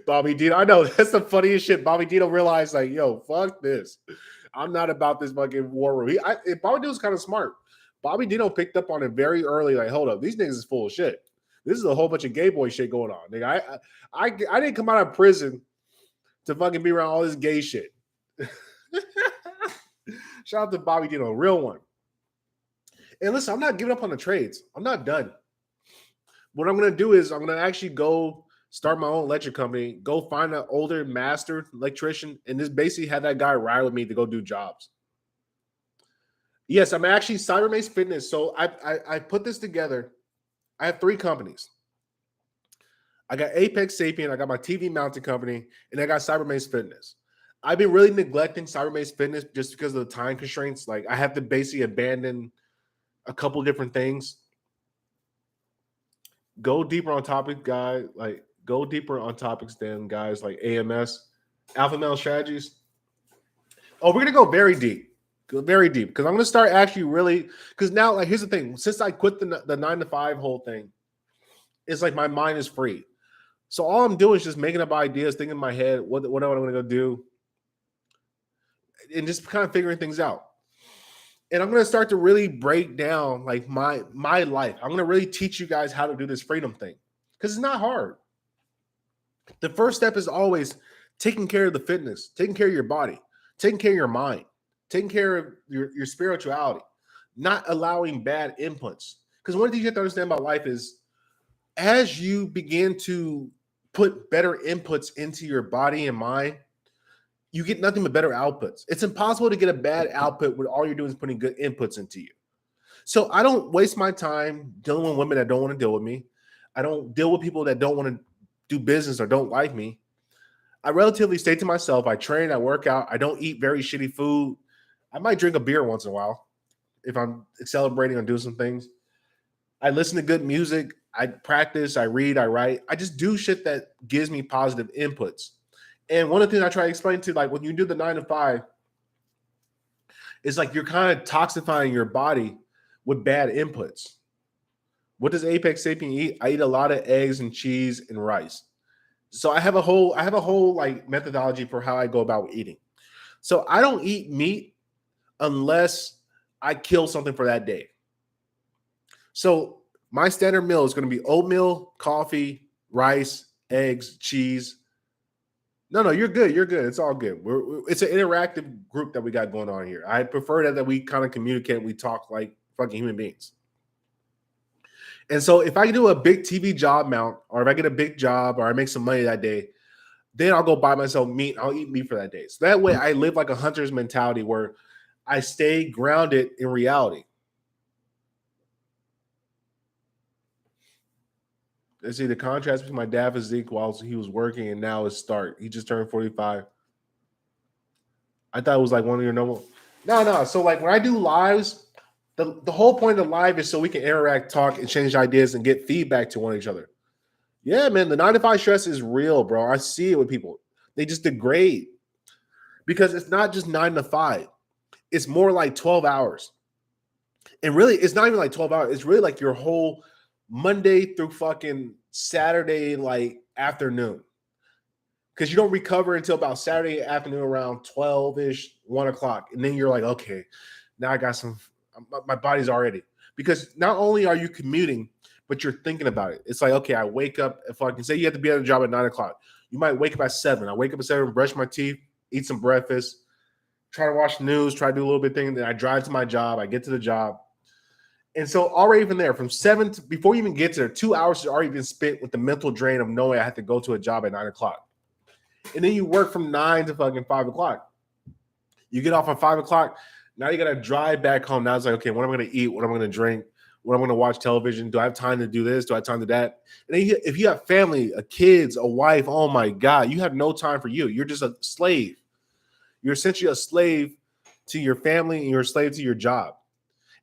Bobby Dino. I know that's the funniest shit. Bobby Dino realized, like, yo, fuck this. I'm not about this fucking war room. Bobby Dino's kind of smart. Bobby Dino picked up on it very early. Like, hold up, these niggas is full of shit. This is a whole bunch of gay boy shit going on. Nigga, I didn't come out of prison to fucking be around all this gay shit. Shout out to Bobby Dino, real one. And listen, I'm not giving up on the trades. I'm not done. What I'm going to do is I'm going to actually go start my own electric company, go find an older master electrician, and just basically have that guy ride with me to go do jobs. Yes, I'm actually Cybermaze Fitness. So I put this together. I have 3 companies. I got Apex Sapien, I got my TV mounting company, and I got Cybermaze Fitness. I've been really neglecting Cybermaze Fitness just because of the time constraints. Like, I have to basically abandon a couple different things. Go deeper on topics, guys. Like, go deeper on topics than guys like AMS, Alpha Male Strategies. Oh, we're gonna go very deep. Very deep, because I'm going to start actually really, because now, like, here's the thing. Since I quit the 9-to-5 whole thing, it's like my mind is free. So all I'm doing is just making up ideas, thinking in my head, what am I going to go do, and just kind of figuring things out. And I'm going to start to really break down, like, my life. I'm going to really teach you guys how to do this freedom thing, because it's not hard. The first step is always taking care of the fitness, taking care of your body, taking care of your mind, taking care of your spirituality, not allowing bad inputs. Because one thing you have to understand about life is, as you begin to put better inputs into your body and mind, you get nothing but better outputs. It's impossible to get a bad output when all you're doing is putting good inputs into you. So I don't waste my time dealing with women that don't want to deal with me. I don't deal with people that don't want to do business or don't like me. I relatively stay to myself. I train, I work out. I don't eat very shitty food. I might drink a beer once in a while if I'm celebrating or doing some things. I listen to good music. I practice. I read. I write. I just do shit that gives me positive inputs. And one of the things I try to explain to, like, when you do the 9-to-5, is like you're kind of toxifying your body with bad inputs. What does Apex Sapien eat? I eat a lot of eggs and cheese and rice. So I have a whole like methodology for how I go about eating. So I don't eat meat unless I kill something for that day. So my standard meal is going to be oatmeal, coffee, rice, eggs, cheese. No, you're good. You're good. It's all good. It's an interactive group that we got going on here. I prefer that we kind of communicate. We talk like fucking human beings. And so if I do a big TV job mount, or if I get a big job, or I make some money that day, then I'll go buy myself meat. I'll eat meat for that day. So that way I live like a hunter's mentality where I stay grounded in reality. Let's see the contrast between my dad physique while he was working and now his start. He just turned 45. I thought it was like one of your normal. No. So like when I do lives, the whole point of the live is so we can interact, talk, and change ideas and get feedback to one each other. Yeah, man, the 9-to-5 stress is real, bro. I see it with people. They just degrade because it's not just 9-to-5. It's more like 12 hours. And really, it's not even like 12 hours. It's really like your whole Monday through fucking Saturday, like afternoon. Because you don't recover until about Saturday afternoon around 12-ish, 1 o'clock. And then you're like, okay, now I got my body's already. Because not only are you commuting, but you're thinking about it. It's like, okay, I wake up, if I can say you have to be at a job at 9 o'clock. You might wake up at 7. I wake up at 7, brush my teeth, eat some breakfast, try to watch the news, try to do a little bit of thing. Then I drive to my job. I get to the job. And so already from there, from 7 to before you even get to there, 2 hours has already been spent with the mental drain of knowing I have to go to a job at 9 o'clock. And then you work from 9 to fucking 5 o'clock. You get off at 5 o'clock. Now you got to drive back home. Now it's like, okay, what am I going to eat? What am I going to drink? What am I going to watch television? Do I have time to do this? Do I have time to that? And then if you have family, kids, a wife, oh my God, you have no time for you. You're just a slave. You're essentially a slave to your family and you're a slave to your job.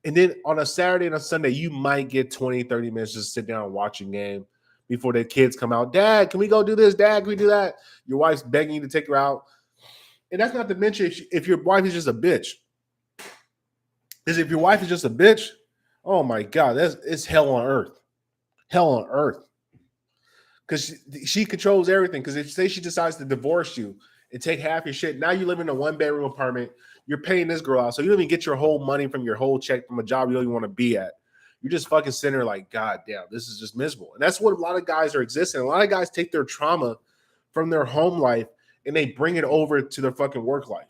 And then on a Saturday and a Sunday, you might get 20, 30 minutes just sit down and watch a game before the kids come out. Dad, can we go do this? Dad, can we do that? Your wife's begging you to take her out. And that's not to mention if your wife is just a bitch. Because if your wife is just a bitch, oh my God, it's hell on earth. Hell on earth. because she controls everything. Because if say she decides to divorce you and take half your shit, now you live in a 1-bedroom apartment. You're paying this girl out, so you don't even get your whole money from your whole check from a job you don't even want to be at. You're just fucking sitting there like, God damn, this is just miserable. And that's what a lot of guys are existing. A lot of guys take their trauma from their home life and they bring it over to their fucking work life.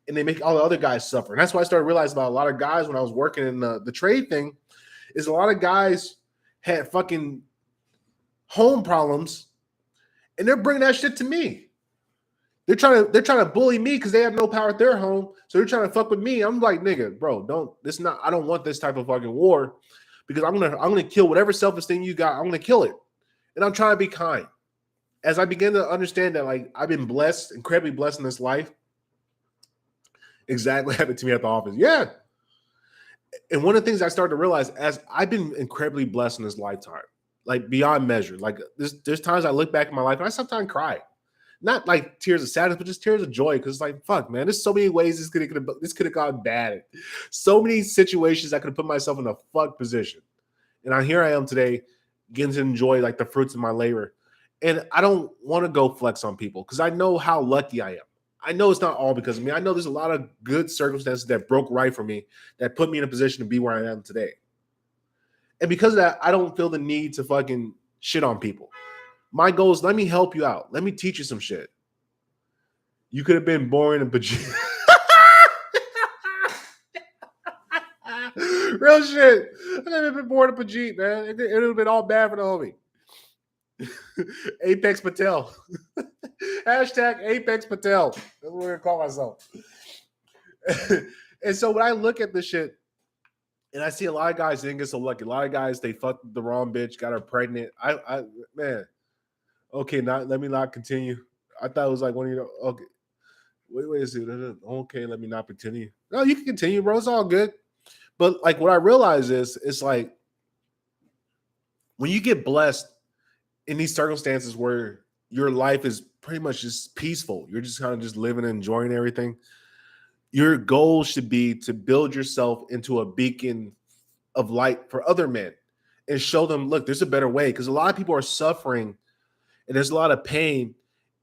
And they make all the other guys suffer. And that's why I started realizing about a lot of guys when I was working in the trade thing, is a lot of guys had fucking home problems and they're bringing that shit to me. They're trying to bully me because they have no power at their home. So they're trying to fuck with me. I'm like, nigga, bro, I don't want this type of fucking war, because I'm gonna kill whatever self-esteem you got. I'm gonna kill it. And I'm trying to be kind. As I begin to understand that, like, I've been blessed, incredibly blessed in this life. Exactly happened to me at the office. Yeah. And one of the things I started to realize, as I've been incredibly blessed in this lifetime, like beyond measure. Like there's times I look back in my life and I sometimes cry. Not like tears of sadness, but just tears of joy. Because it's like, fuck, man, there's so many ways this could have gone bad. So many situations I could have put myself in a fuck position. And here I am today, getting to enjoy like the fruits of my labor. And I don't want to go flex on people because I know how lucky I am. I know it's not all because of me. I know there's a lot of good circumstances that broke right for me that put me in a position to be where I am today. And because of that, I don't feel the need to fucking shit on people. My goal is, let me help you out. Let me teach you some shit. You could have been born in Pajit. Real shit. I could have been born in Pajit, man. It would have been all bad for the homie. Apex Patel. Hashtag Apex Patel. That's what we're going to call myself. And so when I look at this shit, and I see a lot of guys didn't get so lucky. A lot of guys, they fucked the wrong bitch, got her pregnant. Man. Okay, let me not continue. I thought it was like one of your, okay. Wait a second. Okay, let me not continue. No, you can continue, bro. It's all good. But like what I realize is, it's like when you get blessed in these circumstances where your life is pretty much just peaceful, you're just kind of just living and enjoying everything. Your goal should be to build yourself into a beacon of light for other men and show them, look, there's a better way. Because a lot of people are suffering and there's a lot of pain.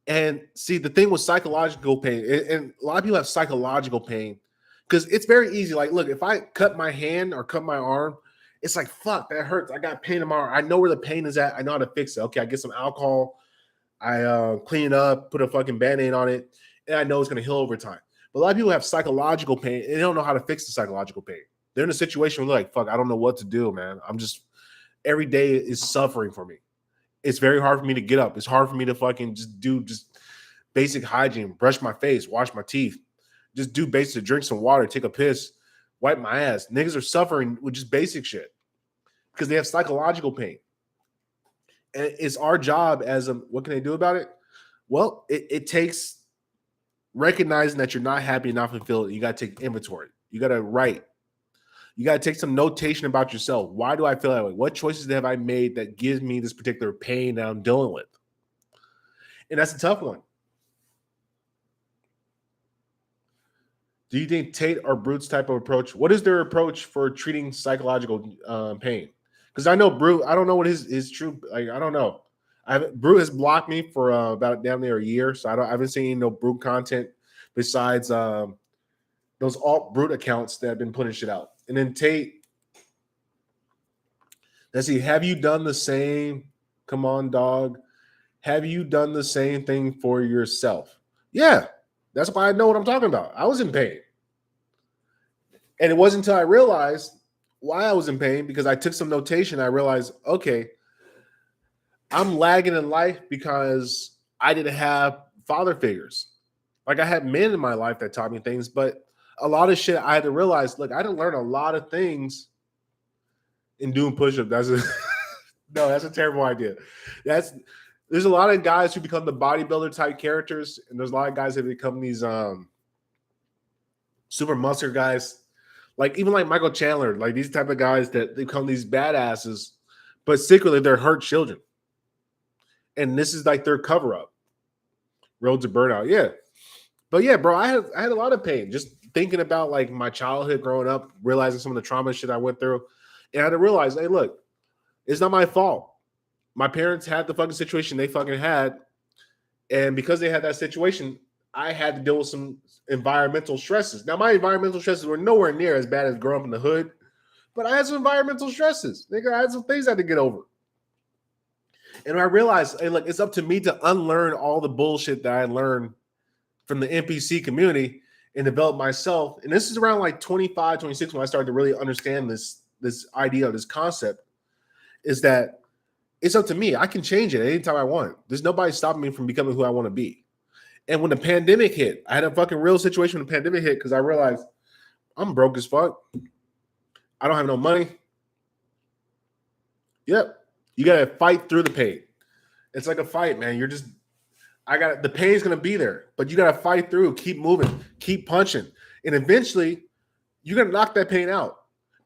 And see, the thing with psychological pain, and a lot of people have psychological pain because it's very easy. Like, look, if I cut my hand or cut my arm, it's like, fuck, that hurts. I got pain in my arm. I know where the pain is at. I know how to fix it. Okay, I get some alcohol. I clean it up, put a fucking Band-Aid on it, and I know it's going to heal over time. But a lot of people have psychological pain, and they don't know how to fix the psychological pain. They're in a situation where they're like, fuck, I don't know what to do, man. Every day is suffering for me. It's very hard for me to get up. It's hard for me to fucking just do basic hygiene, brush my face, wash my teeth, just do basic, drink some water, take a piss, wipe my ass. Niggas are suffering with just basic shit because they have psychological pain. And it's our job what can they do about it? Well, it takes recognizing that you're not happy and not fulfilled. You got to take inventory. You got to write. You got to take some notation about yourself. Why do I feel that way? What choices have I made that gives me this particular pain that I'm dealing with? And that's a tough one. Do you think Tate or Brute's type of approach? What is their approach for treating psychological pain? Because I know Brute, I don't know what his true, like, I don't know. Brute has blocked me for about damn near a year, so I haven't seen no Brute content besides those alt Brute accounts that have been putting shit out. And then Tate, let's see, have you done the same? Come on, dog. Have you done the same thing for yourself? Yeah. That's why I know what I'm talking about. I was in pain. And it wasn't until I realized why I was in pain, because I took some notation. I realized, okay, I'm lagging in life because I didn't have father figures. Like, I had men in my life that taught me things, but a lot of shit I had to realize, look, I didn't learn a lot of things in doing push-ups. That's a terrible idea. There's a lot of guys who become the bodybuilder type characters, and there's a lot of guys that become these super muscular guys, like even like Michael Chandler, like these type of guys that become these badasses, but secretly they're hurt children, and this is like their cover up. Road to burnout, yeah. But yeah, bro, I had a lot of pain just thinking about like my childhood growing up, realizing some of the trauma shit I went through, and I had to realize, hey, look, it's not my fault. My parents had the fucking situation they fucking had. And because they had that situation, I had to deal with some environmental stresses. Now, my environmental stresses were nowhere near as bad as growing up in the hood, but I had some environmental stresses. Nigga, I had some things I had to get over. And I realized, hey, look, it's up to me to unlearn all the bullshit that I learned from the NPC community and develop myself. And this is around like 25, 26 when I started to really understand this idea, this concept, is that it's up to me. I can change it anytime I want. There's nobody stopping me from becoming who I want to be. And when the pandemic hit, I had a fucking real situation when the pandemic hit because I realized I'm broke as fuck. I don't have no money. Yep. You got to fight through the pain. It's like a fight, man. The pain's going to be there, but you got to fight through, keep moving, keep punching. And eventually you're going to knock that pain out,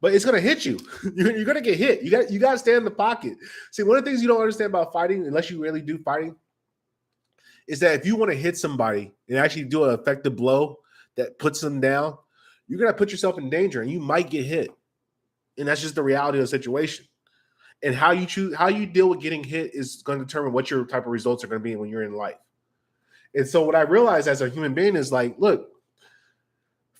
but it's going to hit you. You're going to get hit. You got to stay in the pocket. See, one of the things you don't understand about fighting, unless you really do fighting, is that if you want to hit somebody and actually do an effective blow that puts them down, you're going to put yourself in danger and you might get hit. And that's just the reality of the situation. And how you deal with getting hit is going to determine what your type of results are going to be when you're in life. And so what I realized as a human being is like, look,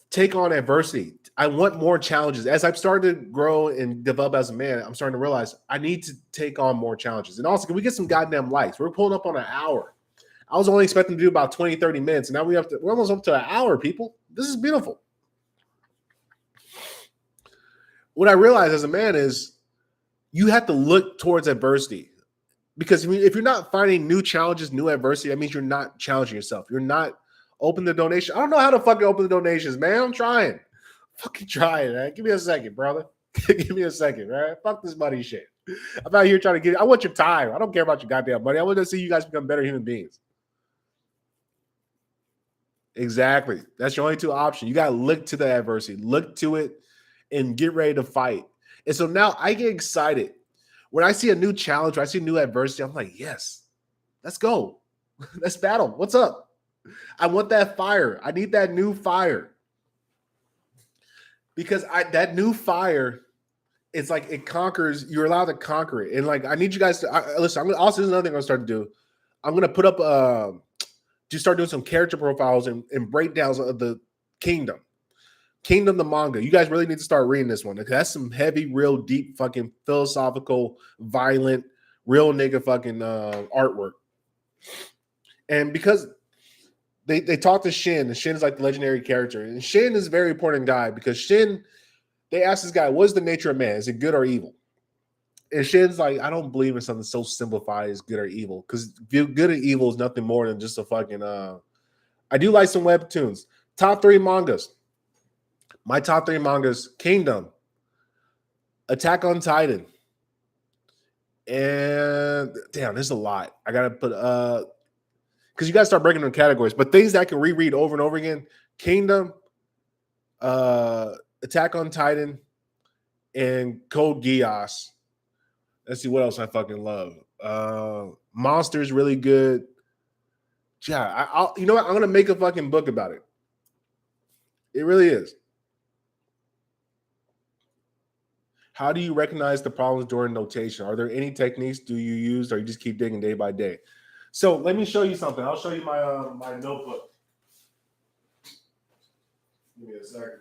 take on adversity. I want more challenges. As I've started to grow and develop as a man, I'm starting to realize I need to take on more challenges. And also, can we get some goddamn likes? We're pulling up on an hour. I was only expecting to do about 20, 30 minutes. And now we're almost up to an hour, people. This is beautiful. What I realized as a man is you have to look towards adversity. Because if you're not finding new challenges, new adversity, that means you're not challenging yourself. You're not open the donation. I don't know how to fucking open the donations, man. I'm trying. Fucking trying, man. Give me a second, brother. Give me a second, man. Fuck this money shit. I'm out here trying to I want your time. I don't care about your goddamn money. I want to see you guys become better human beings. Exactly. That's your only two options. You got to look to the adversity, look to it, and get ready to fight. And so now I get excited. When I see a new challenge, or I see new adversity, I'm like, yes, let's go. Let's battle. What's up? I want that fire. I need that new fire. Because that new fire, it's like it conquers, you're allowed to conquer it. And like, I need you guys to, listen, this is another thing I'm going to start to do. I'm going to put up, just start doing some character profiles and breakdowns of the Kingdom the manga. You guys really need to start reading this one. That's some heavy, real deep, fucking philosophical, violent, real nigga fucking artwork. And because they talk to Shin, and Shin is like the legendary character. And Shin is a very important guy because Shin, they ask this guy, what's the nature of man? Is it good or evil? And Shin's like, I don't believe in something so simplified as good or evil. Because good and evil is nothing more than just a fucking I do like some webtoons. Top 3 mangas. My top 3 mangas: Kingdom, Attack on Titan, and damn, there's a lot. I gotta put because you gotta start breaking them categories. But things that I can reread over and over again: Kingdom, Attack on Titan, and Code Geass. Let's see what else I fucking love. Monster's really good. Yeah, I'll you know what? I'm gonna make a fucking book about it. It really is. How do you recognize the problems during notation? Are there any techniques do you use, or you just keep digging day by day? So let me show you something. I'll show you my my notebook. Give me a second.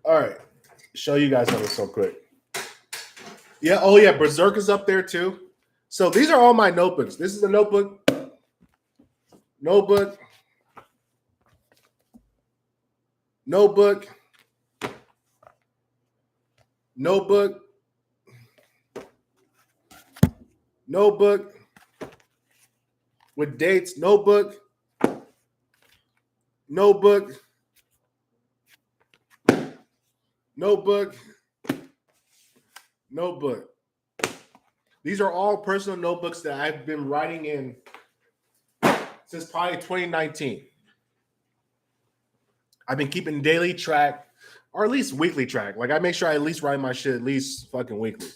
All right, show you guys something so quick. Yeah. Oh, yeah. Berserk is up there too. So these are all my notebooks. This is a notebook. Notebook. Notebook. Notebook. Notebook. With dates. Notebook. Notebook. Notebook. Notebook. These are all personal notebooks that I've been writing in since probably 2019. I've been keeping daily track, or at least weekly track. Like I make sure I at least write my shit at least fucking weekly.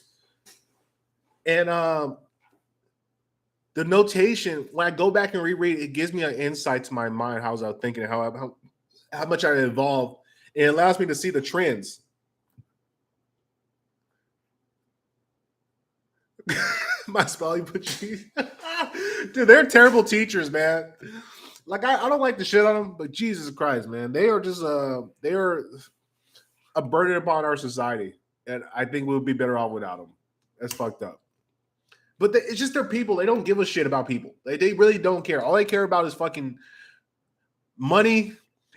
And the the notation, when I go back and reread, it gives me an insight to my mind, how I was thinking, how much I evolved. And it allows me to see the trends. My spelling put cheese. Dude, they're terrible teachers, man. Like I don't like the shit on them, but Jesus Christ, man, they are just they are a burden upon our society, and I think we would be better off without them. That's fucked up. But it's just their people. They don't give a shit about people. They really don't care. All they care about is fucking money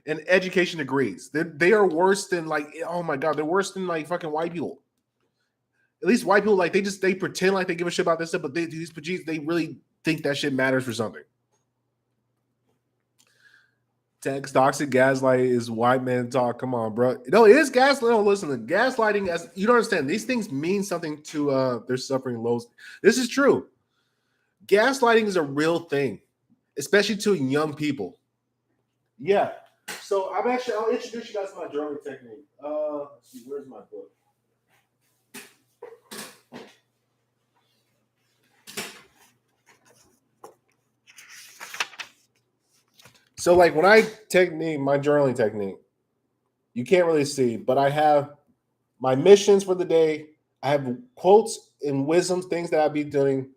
and education degrees. They are worse than like, oh my God, they're worse than like fucking white people. At least white people, like they pretend like they give a shit about this stuff, but these pajees, they really think that shit matters for something. Text toxic gaslight is white man talk. Come on, bro. No, it is gaslighting. No, listen, the gaslighting, as you don't understand, these things mean something to their suffering lows. This is true. Gaslighting is a real thing, especially to young people. Yeah. So I'll introduce you guys to my journaling technique. Let's see, where's my book? So like when I my journaling technique, you can't really see, but I have my missions for the day. I have quotes and wisdoms, things that I'll be doing,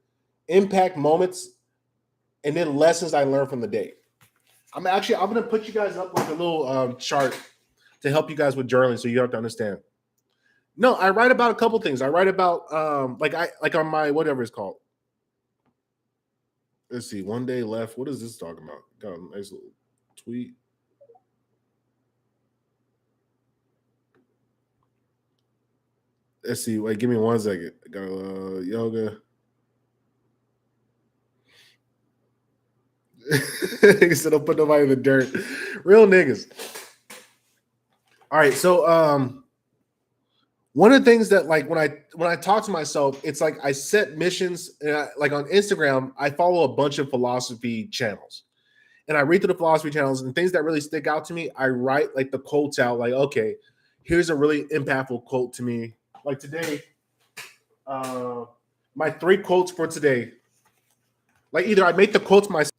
impact moments, and then lessons I learned from the day. I'm going to put you guys up like a little chart to help you guys with journaling so you have to understand. No, I write about a couple things. I write about like on my whatever it's called. Let's see, one day left. What is this talking about? Got a nice little tweet. Let's see. Wait, give me 1 second. I got yoga. He said, "Don't put nobody in the dirt." Real niggas. All right, so one of the things that like when I talk to myself, it's like I set missions. And like on Instagram, I follow a bunch of philosophy channels, and I read through the philosophy channels and things that really stick out to me. I write like the quotes out. Like, okay, here's a really impactful quote to me. Like today, my 3 quotes for today. Like either I make the quotes myself,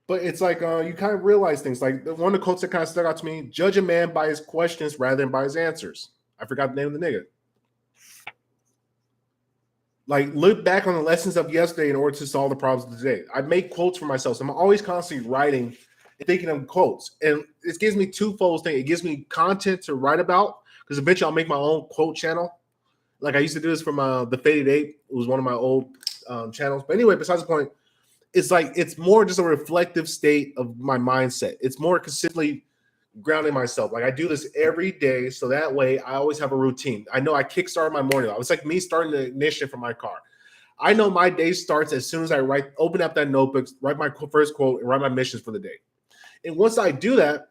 but it's like you kind of realize things. Like one of the quotes that kind of stuck out to me: "Judge a man by his questions rather than by his answers." I forgot the name of the nigga. Like look back on the lessons of yesterday in order to solve the problems of today. I make quotes for myself. So I'm always constantly writing and thinking of quotes. And it gives me twofold thing. It gives me content to write about because eventually I'll make my own quote channel. Like I used to do this from the Faded Ape. It was one of my old channels. But anyway, besides the point, it's like it's more just a reflective state of my mindset. It's more consistently grounding myself. Like I do this every day, so that way I always have a routine. I know I kickstart my morning. It's like me starting the ignition for my car. I know my day starts as soon as I open up that notebook, write my first quote, and write my missions for the day. And once I do that,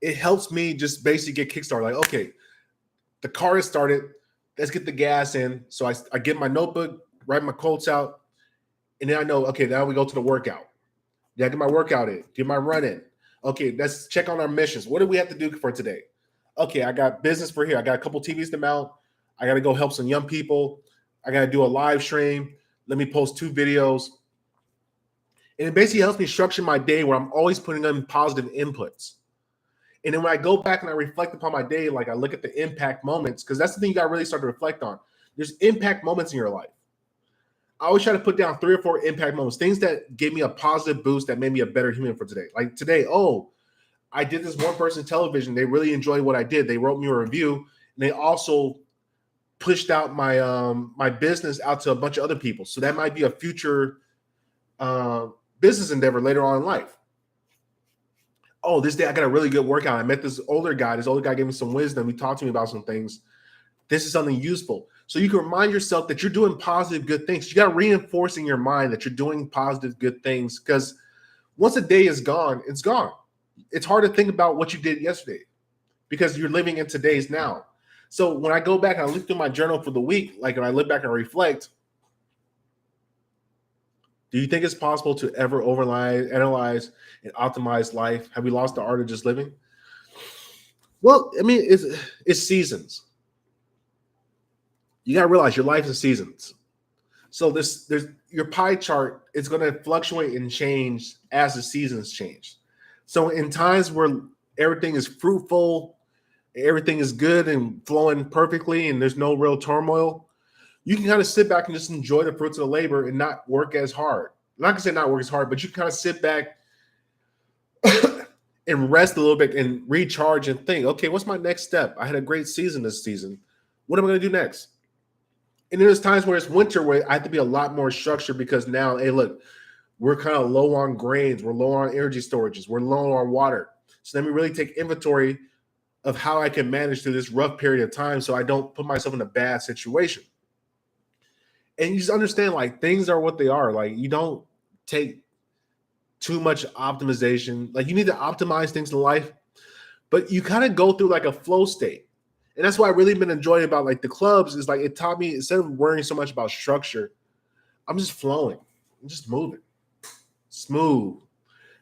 it helps me just basically get kickstarted. Like, okay, the car is started. Let's get the gas in. So I get my notebook, write my quotes out, and then I know, okay, now we go to the workout. Yeah, I get my workout in, get my run in. Okay, let's check on our missions. What do we have to do for today? Okay, I got business for here. I got a couple TVs to mount. I got to go help some young people. I got to do a live stream. Let me post 2 videos. And it basically helps me structure my day where I'm always putting in positive inputs. And then when I go back and I reflect upon my day, like I look at the impact moments, because that's the thing you got to really start to reflect on. There's impact moments in your life. I always try to put down 3 or 4 impact moments, things that gave me a positive boost that made me a better human for today. Like today, I did this one person television. They really enjoyed what I did. They wrote me a review, and they also pushed out my my business out to a bunch of other people. So that might be a future business endeavor later on in life. Oh, this day I got a really good workout. I met this older guy. This older guy gave me some wisdom. He talked to me about some things. This is something useful. So you can remind yourself that you're doing positive, good things. You got to reinforce in your mind that you're doing positive, good things, because once a day is gone, it's gone. It's hard to think about what you did yesterday because you're living in today's now. So when I go back and I look through my journal for the week, like when I look back and reflect, do you think it's possible to ever analyze, and optimize life? Have we lost the art of just living? Well, I mean, it's seasons. You got to realize your life is seasons. So there's your pie chart is going to fluctuate and change as the seasons change. So in times where everything is fruitful, everything is good and flowing perfectly, and there's no real turmoil, you can kind of sit back and just enjoy the fruits of the labor and not work as hard. I'm not gonna say not work as hard, but you can kind of sit back and rest a little bit and recharge and think, okay, what's my next step? I had a great season this season. What am I gonna do next? And there's times where it's winter where I have to be a lot more structured because now, hey, look, we're kind of low on grains, we're low on energy storages, we're low on water. So let me really take inventory of how I can manage through this rough period of time so I don't put myself in a bad situation. And you just understand like things are what they are. Like you don't take too much optimization. Like you need to optimize things in life, but you kind of go through like a flow state. And that's why I really been enjoying about like the clubs is like it taught me instead of worrying so much about structure, I'm just flowing. I'm just moving. Smooth.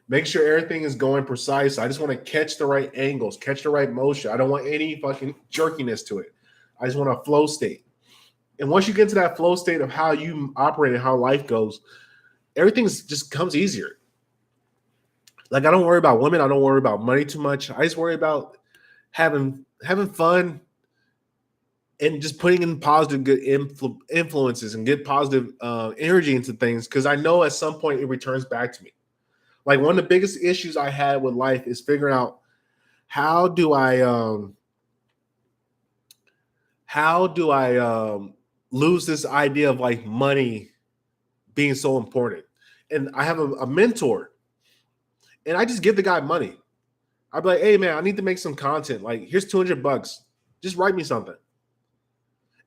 Make sure everything is going precise. I just want to catch the right angles, catch the right motion. I don't want any fucking jerkiness to it. I just want a flow state. And once you get to that flow state of how you operate and how life goes, everything just comes easier. Like I don't worry about women. I don't worry about money too much. I just worry about having fun and just putting in positive, good influences and get positive energy into things because I know at some point it returns back to me. Like one of the biggest issues I had with life is figuring out how do I lose this idea of like money being so important. And I have a mentor, and I just give the guy money. I'd be like, hey man, I need to make some content. Like, here's $200. Just write me something.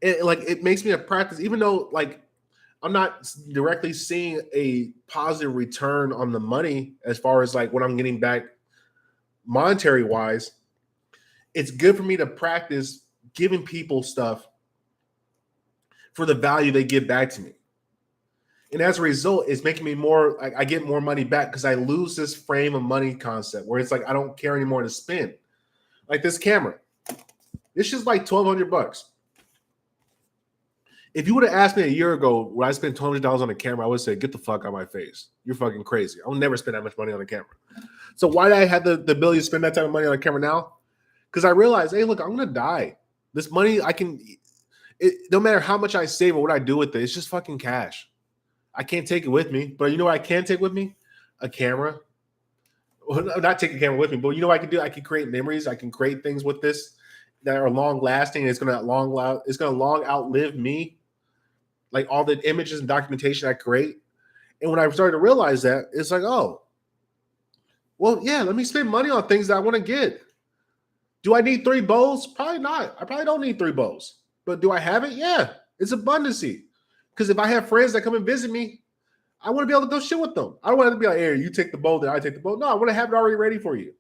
And like it makes me a practice, even though like I'm not directly seeing a positive return on the money as far as like what I'm getting back monetary wise. It's good for me to practice giving people stuff for the value they give back to me. And as a result, it's making me more like I get more money back because I lose this frame of money concept where it's like I don't care anymore to spend. Like this camera. This is like $1,200. If you would have asked me a year ago when I spent $200 on a camera, I would say, get the fuck out of my face. You're fucking crazy. I'll never spend that much money on a camera. So why did I have the ability to spend that type of money on a camera now? Because I realized, hey, look, I'm going to die. This money, no matter how much I save or what I do with it, it's just fucking cash. I can't take it with me. But you know what I can take with me? A camera. Well, not take a camera with me, but you know what I can do? I can create memories. I can create things with this that are long lasting. It's going to long outlive me. Like all the images and documentation I create. And when I started to realize that, it's like, oh, well, yeah, let me spend money on things that I want to get. Do I need 3 bows? Probably not. I probably don't need 3 bows. But do I have it? Yeah. It's abundancy. Because if I have friends that come and visit me, I want to be able to go shit with them. I don't want to be like, hey, you take the bow, then I take the bow. No, I want to have it already ready for you.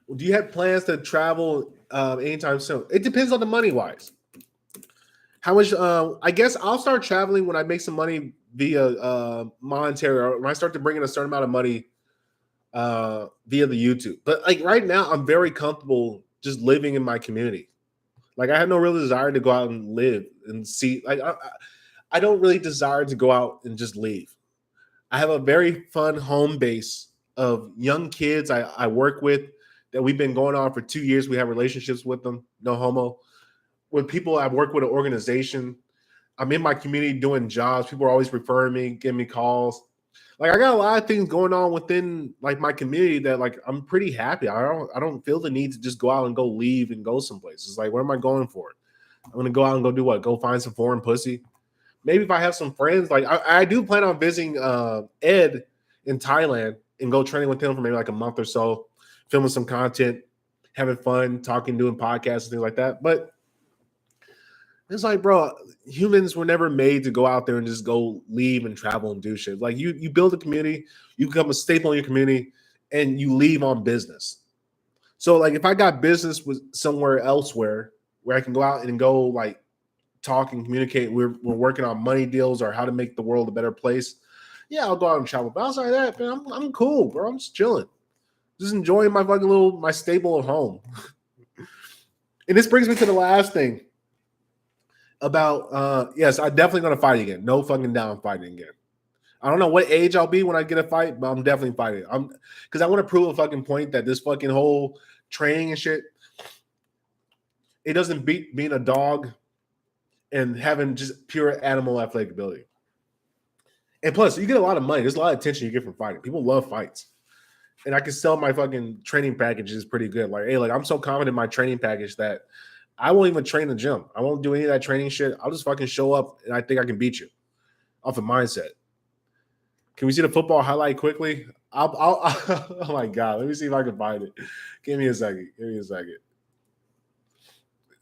Well, do you have plans to travel anytime soon? It depends on the money wise. How much? I guess I'll start traveling when I make some money via monetary, or when I start to bring in a certain amount of money via the YouTube. But like right now, I'm very comfortable just living in my community. Like I have no real desire to go out and live and see. Like I don't really desire to go out and just leave. I have a very fun home base of young kids I work with that we've been going on for 2 years. We have relationships with them. No homo. With people I've worked with an organization, I'm in my community doing jobs. People are always referring me, giving me calls. Like I got a lot of things going on within like my community that like I'm pretty happy. I don't feel the need to just go out and go leave and go someplace. It's like, what am I going for? I'm gonna go out and go do what? Go find some foreign pussy. Maybe if I have some friends, like I do plan on visiting Ed in Thailand and go training with him for maybe like a month or so, filming some content, having fun, talking, doing podcasts and things like that. But it's like, bro, humans were never made to go out there and just go leave and travel and do shit. Like you build a community, you become a staple in your community, and you leave on business. So like if I got business with somewhere elsewhere where I can go out and go like talk and communicate, we're working on money deals or how to make the world a better place. Yeah, I'll go out and travel. But outside of that, man, I'm cool, bro. I'm just chilling. Just enjoying my fucking my stable at home. And this brings me to the last thing. About yes, I'm definitely gonna fight again. No fucking down fighting again. I don't know what age I'll be when I get a fight, but I'm definitely fighting. I'm because I want to prove a fucking point that this fucking whole training and shit, it doesn't beat being a dog and having just pure animal athletic ability. And plus, you get a lot of money. There's a lot of attention you get from fighting. People love fights. And I can sell my fucking training packages pretty good. Like, hey, like I'm so confident in my training package that I won't even train the gym. I won't do any of that training shit. I'll just fucking show up and I think I can beat you off a mindset. Can we see the football highlight quickly? Oh my God. Let me see if I can find it. Give me a second. Give me a second.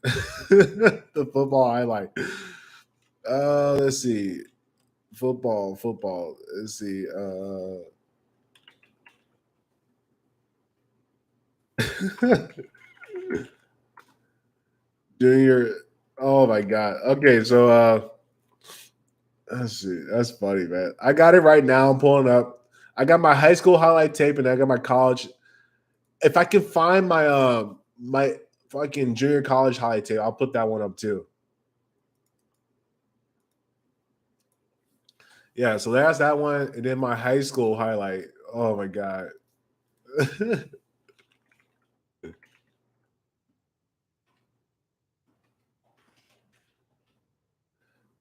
The football highlight. Let's see. Football. Let's see. Junior. Oh my God. Okay, so let's see. That's funny, man. I got it right now. I'm pulling up. I got my high school highlight tape and I got my college. If I can find my fucking junior college highlight tape, I'll put that one up too. Yeah, so that's that one, and then my high school highlight. Oh my God.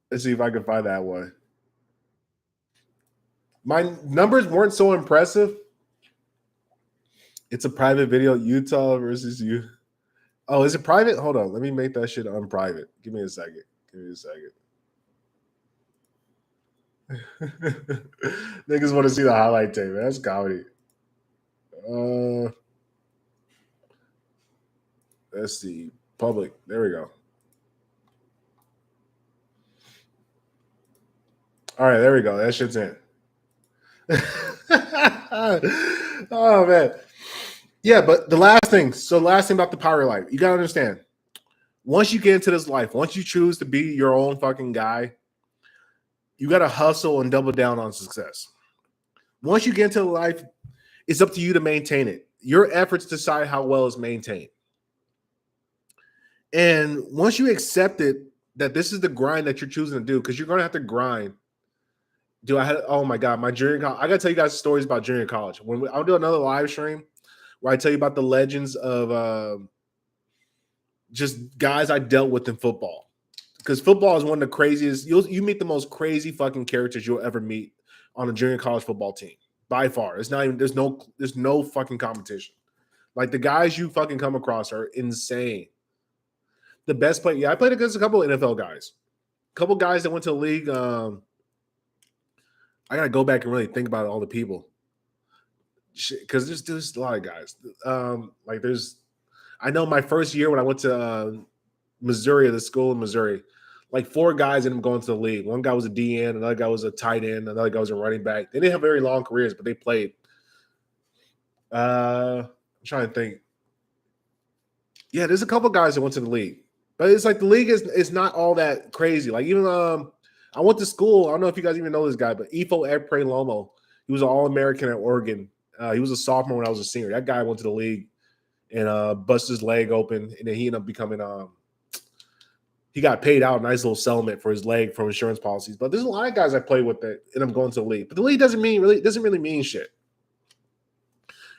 Let's see if I can find that one. My numbers weren't so impressive. It's a private video. Utah versus you. Oh, is it private? Hold on. Let me make that shit unprivate. Give me a second. Give me a second. Niggas want to see the highlight tape. Man. That's comedy. Uh, let's see. Public. There we go. All right, there we go. That shit's in. Oh man. Yeah, but the last thing. So, last thing about the pirate life, you gotta understand. Once you get into this life, once you choose to be your own fucking guy, you gotta hustle and double down on success. Once you get into life, it's up to you to maintain it. Your efforts decide how well it's maintained. And once you accept it, that this is the grind that you're choosing to do, because you're gonna have to grind. Do I had oh my God, my junior college. I gotta tell you guys stories about junior college. I'll do another live stream where I tell you about the legends of just guys I dealt with in football. Because football is one of the craziest. You meet the most crazy fucking characters you'll ever meet on a junior college football team by far. It's not even there's no fucking competition. Like the guys you fucking come across are insane. The best play, yeah, I played against a couple of NFL guys, a couple guys that went to the league. I gotta go back and really think about all the people, because there's a lot of guys. Like I know my first year when I went to Missouri, the school in Missouri, like 4 guys ended up going to the league. One guy was a DN, another guy was a tight end, another guy was a running back. They didn't have very long careers, but they played. I'm trying to think. Yeah, there's a couple guys that went to the league, but it's like the league is not all that crazy. Like even I went to school. I don't know if you guys even know this guy, but Ifo Epre Lomo. He was an All-American at Oregon. He was a sophomore when I was a senior. That guy went to the league and busted his leg open, and then he ended up becoming he got paid out a nice little settlement for his leg from insurance policies. But there's a lot of guys I played with that end up going to the league. But the league doesn't really mean shit.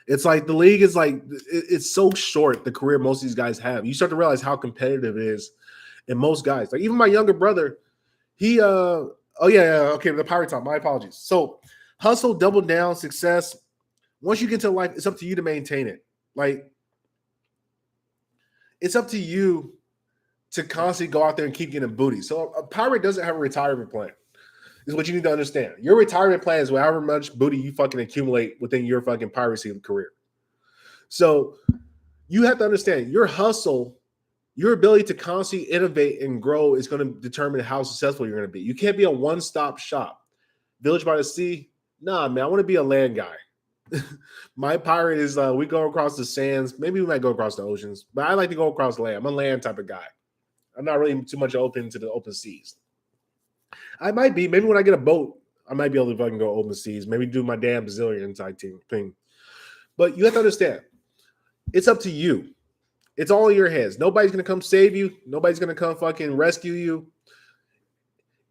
It's like the league is like it's so short, the career most of these guys have. You start to realize how competitive it is. And most guys, like even my younger brother, he okay, the pirate talk. My apologies. So hustle, double down, success. Once you get into life, it's up to you to maintain it. Like it's up to you to constantly go out there and keep getting booty. So a pirate doesn't have a retirement plan. Is what you need to understand. Your retirement plan is however much booty you fucking accumulate within your fucking piracy career. So you have to understand your hustle, your ability to constantly innovate and grow is going to determine how successful you're going to be. You can't be a one-stop shop. Village by the Sea, nah, man, I want to be a land guy. My pirate is we go across the sands. Maybe we might go across the oceans, but I like to go across the land. I'm a land type of guy. I'm not really too much open to the open seas. I might be. Maybe when I get a boat, I might be able to fucking go open seas. Maybe do my damn Brazilian type thing. But you have to understand, it's up to you. It's all in your heads. Nobody's going to come save you. Nobody's going to come fucking rescue you.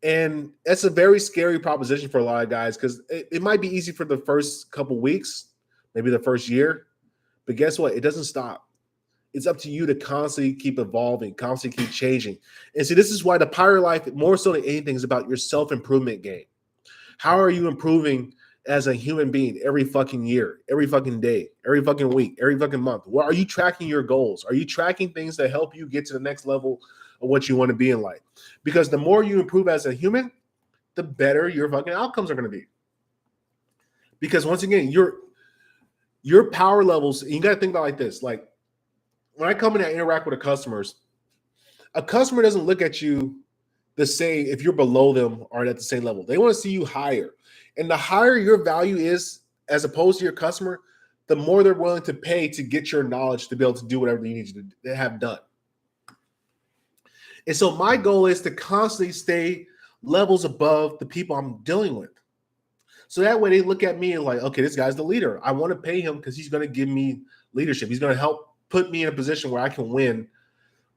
And that's a very scary proposition for a lot of guys because it might be easy for the first couple weeks, maybe the first year. But guess what? It doesn't stop. It's up to you to constantly keep evolving, constantly keep changing. And see, this is why the Pirate Life, more so than anything, is about your self-improvement game. How are you improving as a human being every fucking year, every fucking day, every fucking week, every fucking month? Well, are you tracking your goals? Are you tracking things that help you get to the next level of what you want to be in life? Because the more you improve as a human, the better your fucking outcomes are going to be. Because once again, your power levels, you got to think about like this. Like when I come in and interact with the customers, a customer doesn't look at you the same if you're below them or at the same level. They want to see you higher. And the higher your value is as opposed to your customer, the more they're willing to pay to get your knowledge to be able to do whatever you need to have done. And so my goal is to constantly stay levels above the people I'm dealing with. So that way they look at me and like, okay, this guy's the leader. I want to pay him because he's going to give me leadership. He's going to help put me in a position where I can win,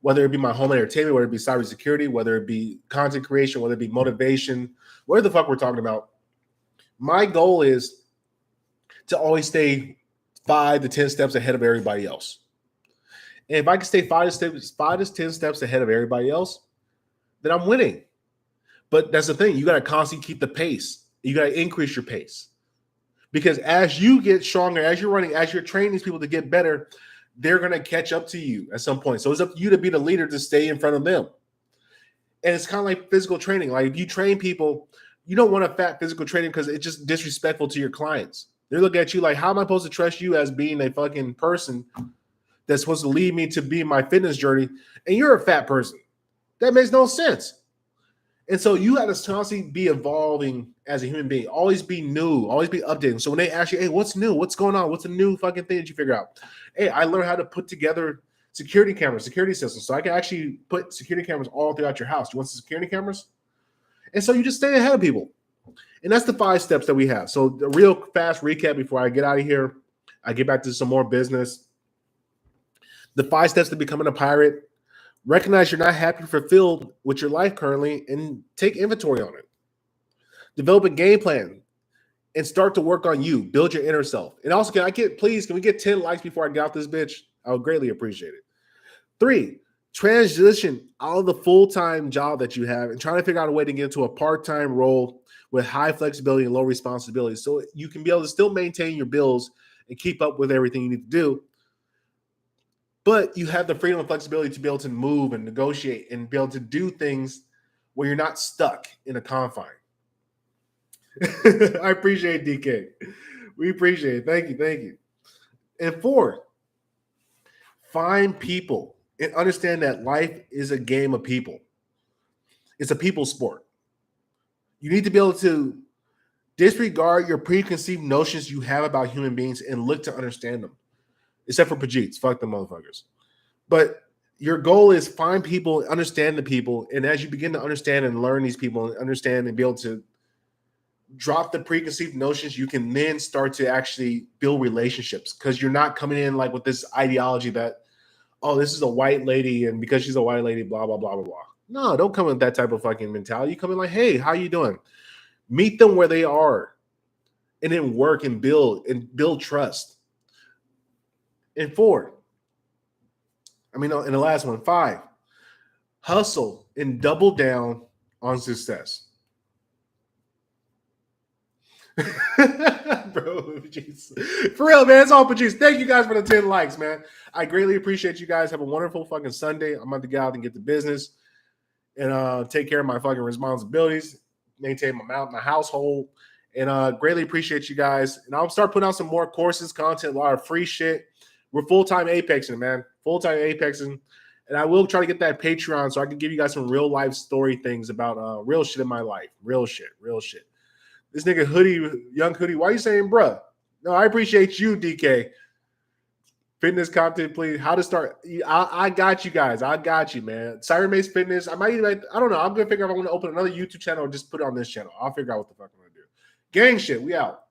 whether it be my home entertainment, whether it be cybersecurity, whether it be content creation, whether it be motivation, whatever the fuck we're talking about. My goal is to always stay 5 to 10 steps ahead of everybody else. And if I can stay 5 to 10 steps ahead of everybody else, then I'm winning. But that's the thing. You got to constantly keep the pace. You got to increase your pace. Because as you get stronger, as you're running, as you're training these people to get better, they're going to catch up to you at some point. So it's up to you to be the leader to stay in front of them. And it's kind of like physical training. Like if you train people, you don't want a fat physical training because it's just disrespectful to your clients. They look at you like, how am I supposed to trust you as being a fucking person that's supposed to lead me to be my fitness journey, and you're a fat person? That makes no sense. And so you have to constantly be evolving as a human being, always be new, always be updating. So when they ask you, hey, what's new? What's going on? What's a new fucking thing that you figure out? Hey, I learned how to put together security cameras, security systems. So I can actually put security cameras all throughout your house. You want some security cameras? And so you just stay ahead of people. And that's the 5 steps that we have. So the real fast recap before I get out of here, I get back to some more business. The 5 steps to becoming a pirate: recognize you're not happy or fulfilled with your life currently and take inventory on it. Develop a game plan and start to work on you. Build your inner self. And also, can we get 10 likes before I get out this bitch? I would greatly appreciate it. 3, transition out of the full-time job that you have and try to figure out a way to get into a part-time role with high flexibility and low responsibility so you can be able to still maintain your bills and keep up with everything you need to do. But you have the freedom and flexibility to be able to move and negotiate and be able to do things where you're not stuck in a confine. I appreciate it, DK. We appreciate it. Thank you. Thank you. And 4, find people and understand that life is a game of people. It's a people sport. You need to be able to disregard your preconceived notions you have about human beings and look to understand them. Except for Pajeets. Fuck them motherfuckers. But your goal is find people, understand the people, and as you begin to understand and learn these people and understand and be able to drop the preconceived notions, you can then start to actually build relationships because you're not coming in like with this ideology that, oh, this is a white lady and because she's a white lady, blah, blah, blah, blah, blah. No, don't come in with that type of fucking mentality. You come in like, hey, how you doing? Meet them where they are and then work and build trust. And 4, and the last one, 5, hustle and double down on success. Bro, geez. For real, man, it's all Patrice. Thank you guys for the 10 likes, man. I greatly appreciate you guys. Have a wonderful fucking Sunday. I'm about to get out and get to business and take care of my fucking responsibilities, maintain my household, and greatly appreciate you guys. And I'll start putting out some more courses, content, a lot of free shit. We're full-time Apexing, man. Full-time Apexing. And I will try to get that Patreon so I can give you guys some real-life story things about real shit in my life. Real shit. This nigga Young Hoodie, why are you saying bruh? No, I appreciate you, DK. Fitness content, please. How to start. I got you guys. I got you, man. Cybermace Fitness. I don't know. I'm going to figure out if I want to open another YouTube channel or just put it on this channel. I'll figure out what the fuck I'm going to do. Gang shit. We out.